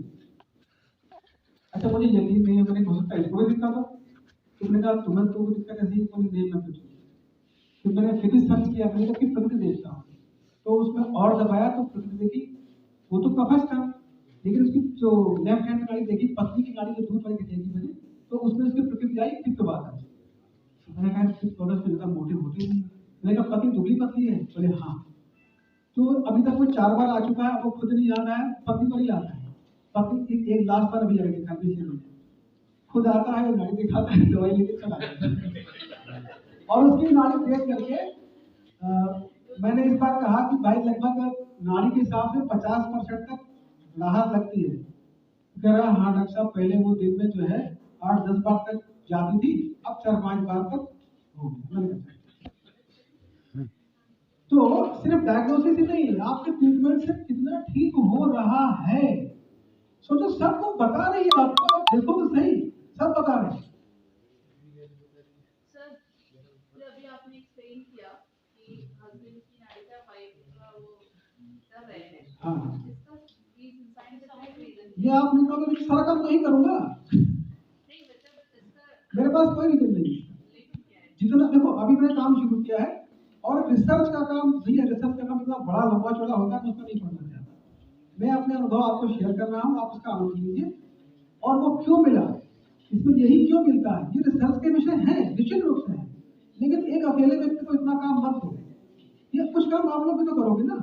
अच्छा मुझे यकीन नहीं है, मैंने हो सकता है इसको भी दिक्कत हो। तुमने कहा तुम्हें तो दिक्कत ऐसी कोई नहीं, मैं पूछूं तो मैंने फिर भी सर्च किया, मैंने कहा कि प्रकृति देखता हूँ, तो उसमें और दबाया तो प्रकृति देखी, वो तो कफश था, लेकिन उसकी जो लेफ्ट हैंड नाड़ी देखी, पत्नी की नाड़ी जो दूर वाली देखी मैंने, तो उसमें उसकी प्रकृति आई पित्तवात। मैंने कहा पित्त वगैरह से ज्यादा मोटे होते नहीं। मैंने कहा पति दुबली पतली है, बोले हाँ। तो अभी तक वो 4 बार आ चुका है, वो खुद नहीं याद आया, पति को नहीं आता है। पति एक लास्ट बार अभी जाके देखा, पिछले महीने खुद आता है, नाड़ी दिखाता है, दवाई लेके चला जाता है। और उसकी नाड़ी देख करके मैंने इस बार कहा कि भाई लगभग नाड़ी के हिसाब से 50% तक राहत लगती है। कह रहा हाँ डॉक्टर साहब, पहले वो दिन में जो है 8-10 बार तक जाती थी, अब 4-5 बार तक हो गई। तो सिर्फ डायग्नोसिस ही नहीं, आपके ट्रीटमेंट से कितना ठीक हो रहा है। सोचो सबको बता रही है, आपको देखो तो सही, सब बता रहे हैं। सर अभी आपने एक्सप्लेन किया कि हस्बैंड की नाड़ी का वाइफ का वो कर रहे हैं, हाँ इसका साइंटिफिक रीजन ये आपने कहा मैं सारा काम नहीं करूंगा, नहीं, मतलब इसका मेरे पास कोई रीजन नहीं है। रीजन क्या है? जितना देखो अभी मैंने काम शुरू किया है, और रिसर्च का काम भैया, रिसर्च का काम इतना बड़ा लंबा चौड़ा होता है, उसका नहीं पढ़ना चाहता। मैं अपने अनुभव आपको शेयर कर रहा हूँ, आप उसका आनंद लीजिए। और वो क्यों मिला, इसमें यही क्यों मिलता है, ये रिसर्च के विषय है, निश्चित रूप से है, लेकिन एक अकेले व्यक्ति को इतना काम मत दो, ये कुछ काम आप लोग भी तो करोगे ना।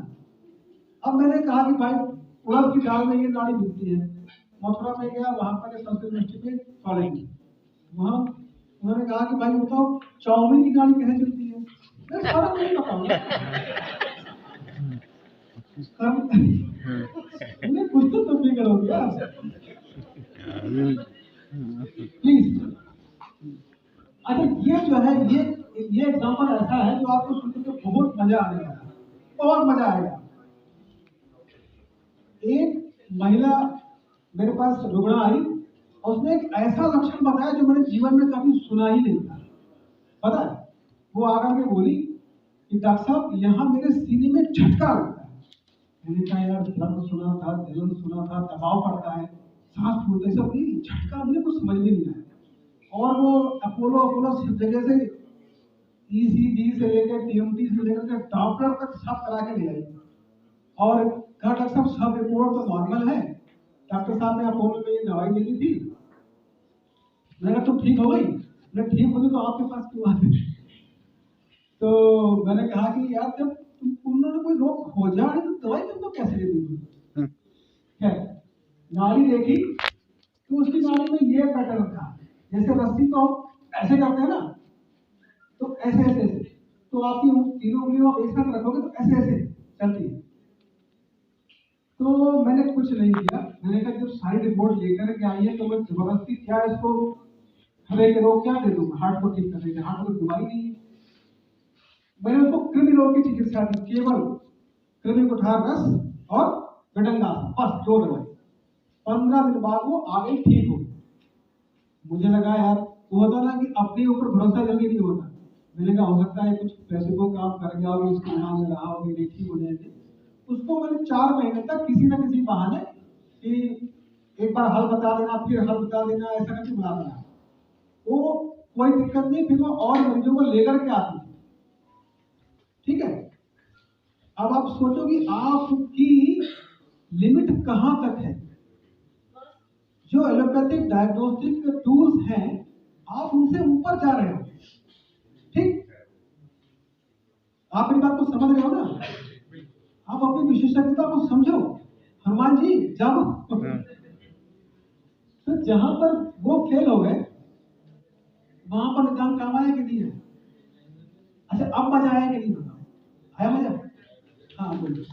अब मैंने कहा कि भाई उड़द की दाल में ये नाड़ी मिलती है, मथुरा में गया, वहां पर संस्कृत यूनिवर्सिटी में कॉलेज, वहां उन्होंने कहा कि भाई बताओ चाउमीन की नाड़ी कैसे चलती है, मैं सारा नहीं बताऊंगा। उन्हें कुछ तो तुम भी करोगे यार, प्लीज। अच्छा ये जो है, ये एग्जांपल ऐसा है जो आपको सुनने में बहुत मजा आने वाला है, बहुत मजा आएगा। एक महिला मेरे पास रुग्णा आई, और उसने एक ऐसा लक्षण बताया जो मैंने जीवन में कभी सुना ही नहीं था। पता है, वो आकर के बोली कि डॉक्टर साहब यहाँ मेरे सीने में झटका लगता है। मैंने कहा यार दर्द सुना था, जलन सुना था, दबाव पड़ता है, सांस फूलते, सब नहीं, झटका मुझे कुछ समझ में नहीं आया। और वो अपोलो सब जगह से ECG से लेकर TMT से लेकर डॉक्टर तक सब करा के ले आई, और कहा डॉक्टर साहब सब रिपोर्ट तो नॉर्मल है। डॉक्टर साहब ने अपोलो में ये दवाई ले ली थी। मैंने कहा तुम ठीक हो गई? मैं ठीक होगी तो आपके पास क्यों आते? तो मैंने कहा कि यार जब तुम उन्होंने कोई रोग हो जाए तो दवाई तुमको कैसे दे दूंगी? है नाड़ी देखी तो उसकी नाड़ी में ये पैटर्न था, जैसे रस्सी को ऐसे करते हैं ना, तो ऐसे ऐसे ऐसे, तो आपकी तीनों उंगलियों आप एक साथ रखोगे तो ऐसे ऐसे चलती है। तो मैंने कुछ नहीं किया, मैंने कहा जब सारी रिपोर्ट लेकर के आई है तो मैं जबरदस्ती क्या इसको हृदय के रोग क्या दे दूंगा, हार्ट को ठीक करने के, हार्ट को बीमारी नहीं है। मैंने उसको कृमि रोग की चिकित्सा दी, केवल कृमि कुठार रस और गडंगासन, बस 2 दवाई। 15 दिन बाद वो आगे ठीक हो। मुझे लगा यार वो होता ना कि अपने ऊपर भरोसा जल्दी नहीं होता। मैंने कहा हो सकता है कुछ प्लेसिबो काम कर गया और उसके नाम में रहा होगी, ठीक हो जाएगी। उसको मैंने 4 महीने तक किसी न किसी बहाने कि एक बार हल बता देना, फिर हल बता देना, ऐसा करके बुला देना, वो कोई दिक्कत नहीं, फिर वो और मरीजों को लेकर के आती है। ठीक है, अब आप सोचो कि आपकी लिमिट कहां तक है। जो एलोपैथिक डायग्नोस्टिक टूल्स हैं, आप उनसे ऊपर जा रहे हो। ठीक, आप मेरी बात को समझ रहे हो ना? आप अपनी विशेषज्ञता को समझो। हनुमान जी जाओ, तो जहां पर वो फेल हो गए वहां पर निदान काम आया कि नहीं है? अच्छा, अब मजा आया कि नहीं? बताओ, आया मजा? हाँ बोलिए।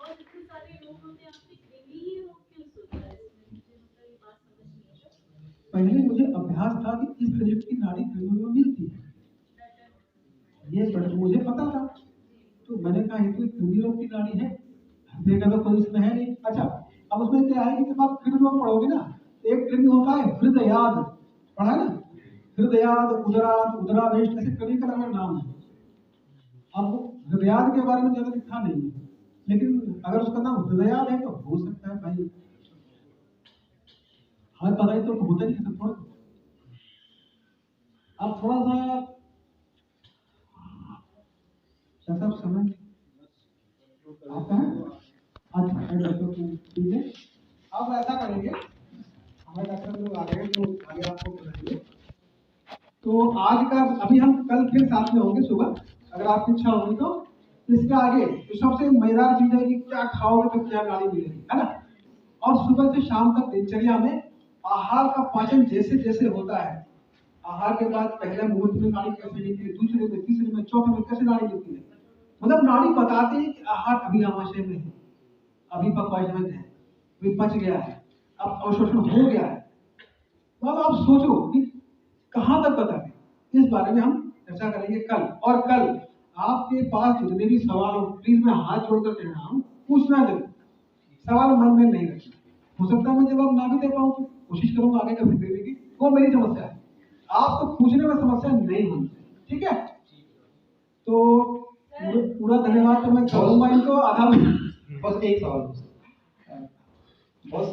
और इतने सारे लोग होते हैं, आपने कृमि ही रोग क्यों सोचा है इसमें? मुझे मतलब ये बात समझ नहीं है। पहले मुझे अभ्यास था कि इस तरह की नाड़ी कृमियों में मिलती है, ये मुझे पता था, तो मैंने कहा ये तो कृमि रोग की नाड़ी है, देखा तो कोई इसमें है नहीं। अच्छा, अब उसमें क्या है कि जब आप कृमि रोग पढ़ोगे ना, एक कृमि होता है हृदयाद, पढ़ा है ना? हृदयाद, उदराद, उदरावेष्ट, ऐसे कृमि का अलग नाम है। अब हृदयाद के बारे में ज्यादा लिखा नहीं है, लेकिन अगर उसका नाम हृदयाद है तो हो सकता है भाई, हमें पता ही तो होता नहीं है। थोड़ा अब थोड़ा सा सब समझ आता है। अच्छा, ठीक है, अब ऐसा करेंगे, हमारे डॉक्टर लोग आ गए तो आगे आपको बताएंगे। तो आज का अभी हम कल फिर साथ में होंगे सुबह, अगर आपकी इच्छा होगी तो। इसके आगे तो सबसे मजेदार चीज है कि क्या खाओगे तो क्या नाड़ी मिलेगी, है ना? और सुबह से शाम तक दिनचर्या में आहार का पाचन जैसे जैसे होता है, आहार के बाद पहले मुहूर्त में नाड़ी कैसे मिलती है, दूसरे में, तीसरे में, चौथे में कैसे नाड़ी मिलती है, मतलब नाड़ी बताते हैं कि आहार अभी आमाशय में है, अभी पक्वाशय में है, अभी पच गया है, अब अवशोषण हो गया है। तो अब आप सोचो कि कहां तक बताते, इस बारे में हम चर्चा करेंगे कल। और कल आपके पास जितने भी सवाल हो, प्लीज मैं हाथ जोड़कर कहना हूं, पूछना जरूर, सवाल मन में नहीं रखना। हो सकता है मैं जवाब ना भी दे पाऊं, तो कोशिश करूंगा आगे कभी देने की, वो मेरी समस्या है, आपको पूछने में समस्या नहीं होनी चाहिए। ठीक है, तो पूरा धन्यवाद। तो मैं करूंगा इनको आधा बस एक सवाल बस,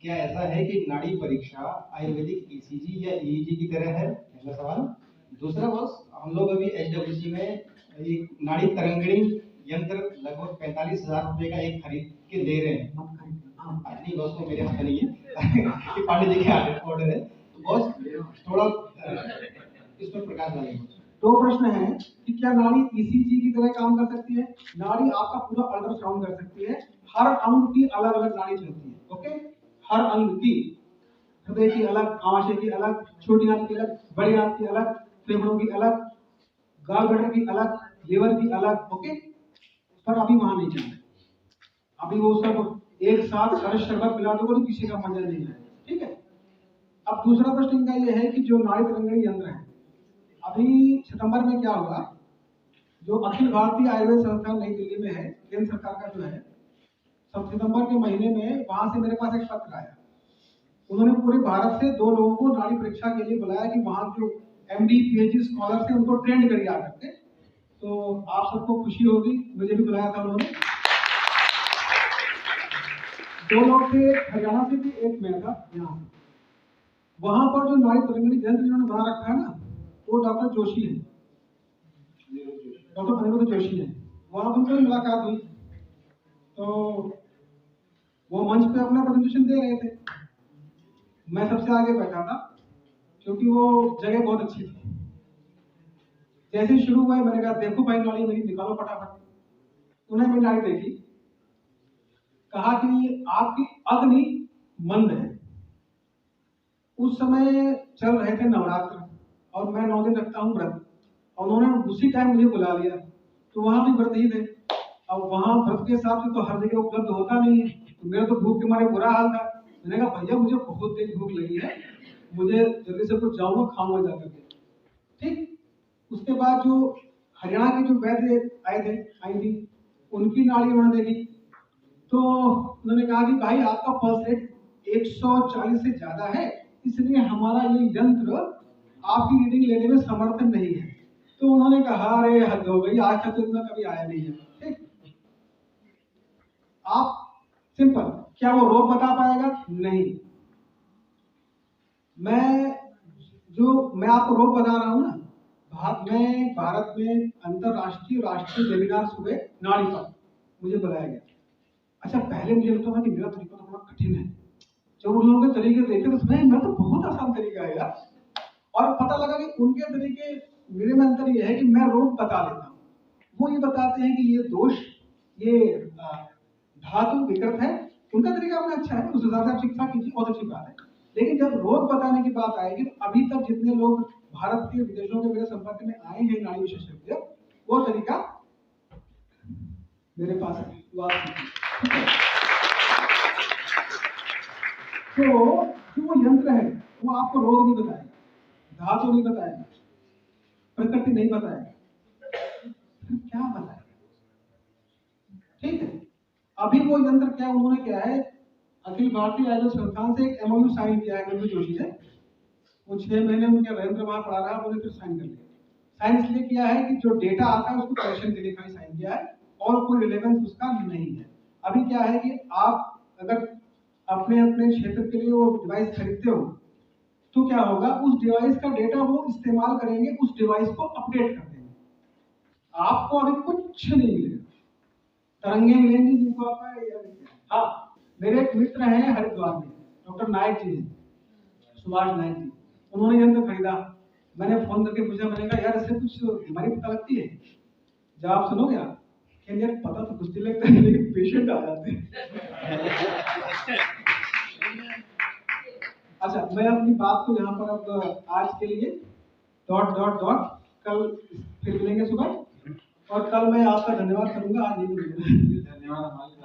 क्या ऐसा है कि नाड़ी परीक्षा आयुर्वेदिक ईसीजी या ईईजी की तरह है? पहला सवाल। दूसरा, बस हम लोग अभी एचडब्ल्यूसी में एक नाड़ी तरंगिणी यंत्र लगभग 45,000 रुपए का एक खरीद के दे रहे हैं। नहीं बस, वो मेरे हाथ में नहीं है कि पांडे जी के ऑर्डर है, तो बस थोड़ा इस पर प्रकाश डालेंगे। दो प्रश्न है कि क्या नाड़ी ईसीजी की तरह काम कर सकती है? नाड़ी आपका पूरा अल्ट्रासाउंड कर सकती है, हर अंग की अलग अलग नाड़ी चलती है। ओके, हर अंग की, हृदय की अलग, आमाशय की अलग, छोटी आंत की अलग, बड़ी आंत की अलग, फेफड़ों की अलग, गाल ब्लैडर की अलग, लीवर की अलग। ओके, पर अभी वहां नहीं जाना, अभी वो सब एक साथ सारे शरबत पिला दोगे तो किसी का मजा नहीं है। ठीक है, अब दूसरा प्रश्न इनका ये है कि जो नाड़ी तरंगिणी यंत्र है, अभी सितंबर में क्या हुआ, जो अखिल भारतीय आयुर्वेद संस्थान नई दिल्ली में है, केंद्र सरकार का जो है, सब सितंबर के महीने में वहां से मेरे पास एक पत्र आया। उन्होंने पूरे भारत से 2 लोगों को नाड़ी परीक्षा के लिए बुलाया कि वहां जो एमडी पीएचडी स्कॉलर थे उनको ट्रेंड करिए आकर के। तो आप सबको खुशी होगी, मुझे भी बुलाया था उन्होंने। 2 लोग थे हरियाणा से भी, एक मैं था यहाँ से। वहां पर जो नाड़ी तरंगिणी यंत्र इन्होंने बना रखा है ना, वो डॉक्टर जोशी है, डॉक्टर अनिरुद्ध जोशी है। वहां पर उनसे मुलाकात हुई, तो वो मंच पे अपना प्रेजेंटेशन दे रहे थे, मैं सबसे आगे बैठा था क्योंकि वो जगह बहुत अच्छी थी। जैसे ही शुरू हुआ मैंने कहा देखो भाई नाड़ी मेरी निकालो फटाफट। उन्हें मेरी नाड़ी देखी, कहा कि आपकी अग्नि मंद है। उस समय चल रहे थे नवरात्र और मैं 9 दिन रखता हूँ व्रत, और उन्होंने उसी टाइम मुझे बुला लिया, तो वहां भी व्रत ही थे। अब वहां व्रत के हिसाब से तो हर जगह उपलब्ध होता नहीं है, तो मेरा तो भूख के मारे बुरा हाल था। मैंने कहा भैया मुझे बहुत तेज भूख लगी है, मुझे जल्दी से कुछ जाऊंगा खाऊंगा जाकर के। ठीक, उसके बाद जो हरियाणा के जो वैद्य आई थी, उनकी नाड़ी उन्होंने देखी, तो उन्होंने कहा कि भाई आपका पल्स रेट 140 से ज्यादा है, इसलिए हमारा ये यंत्र आपकी रीडिंग लेने में समर्थ नहीं है। तो उन्होंने कहा अरे हद हो गई, आज तक तो इतना कभी आया नहीं है। ठीक, आप सिंपल क्या वो रोग बता पाएगा? नहीं। मैं आपको रोग बता रहा हूँ ना, भारत में अंतरराष्ट्रीय राष्ट्रीय वेबिनार हुए नाड़ी पर, मुझे बुलाया गया। अच्छा, पहले मुझे लगता था कि मेरा तरीका तो बड़ा कठिन है, जब उन लोगों के तरीके देखे तो मैं तो बहुत आसान तरीका है यार, और पता लगा कि उनके तरीके मेरे में अंतर ये है कि मैं रोग बता देता हूँ, वो ये बताते हैं कि ये दोष, ये धातु विकृत है। उनका तरीका अपना अच्छा है, उस हिसाब से आप शिक्षा कीजिए, बहुत अच्छी बात है। लेकिन जब रोग बताने की बात आएगी तो अभी तक जितने लोग भारत के विदेशों के मेरे संपर्क में आए हैं नाड़ी विशेषज्ञ, वो तरीका मेरे पास है। तो जो वो यंत्र है वो आपको रोग नहीं बताएगा, धातु नहीं बताएगा, प्रकृति नहीं बताएगा, फिर क्या बताएगा? ठीक है, अभी वो यंत्र क्या उन्होंने क्या है, अखिल भारतीय आयुर्वेद संस्थान से एक MOU साइन किया है नंदू जोशी से, वो 6 महीने उनके रविंद्र वहां पढ़ा रहा, उन्होंने फिर साइन कर लिया। साइन इसलिए किया है कि जो डेटा आता है उसको करेक्शन के लिए खाली साइन किया है, और कोई रिलेवेंस उसका नहीं है। अभी क्या है कि आप अगर अपने अपने क्षेत्र के लिए वो डिवाइस खरीदते हो तो क्या होगा, उस डिवाइस का डेटा वो इस्तेमाल करेंगे, उस डिवाइस को अपडेट कर देंगे, आपको अभी कुछ नहीं मिलेगा। तरंगे मिलेंगी जिनको आप, हाँ, मेरे एक मित्र हैं हरिद्वार में, डॉक्टर नायक जी हैं, सुभाष नायक जी, उन्होंने यंत्र खरीदा। मैंने फोन करके पूछा, मैंने कहा यार इससे कुछ बीमारी पता लगती है? जवाब सुनोगे आप? यार पता तो कुछ नहीं लगता है, लेकिन पेशेंट आ जाते हैं। अच्छा, मैं अपनी बात को यहाँ पर अब आज के लिए कल फिर मिलेंगे सुबह, और कल मैं आपका धन्यवाद करूंगा। आज नहीं, धन्यवाद हमारे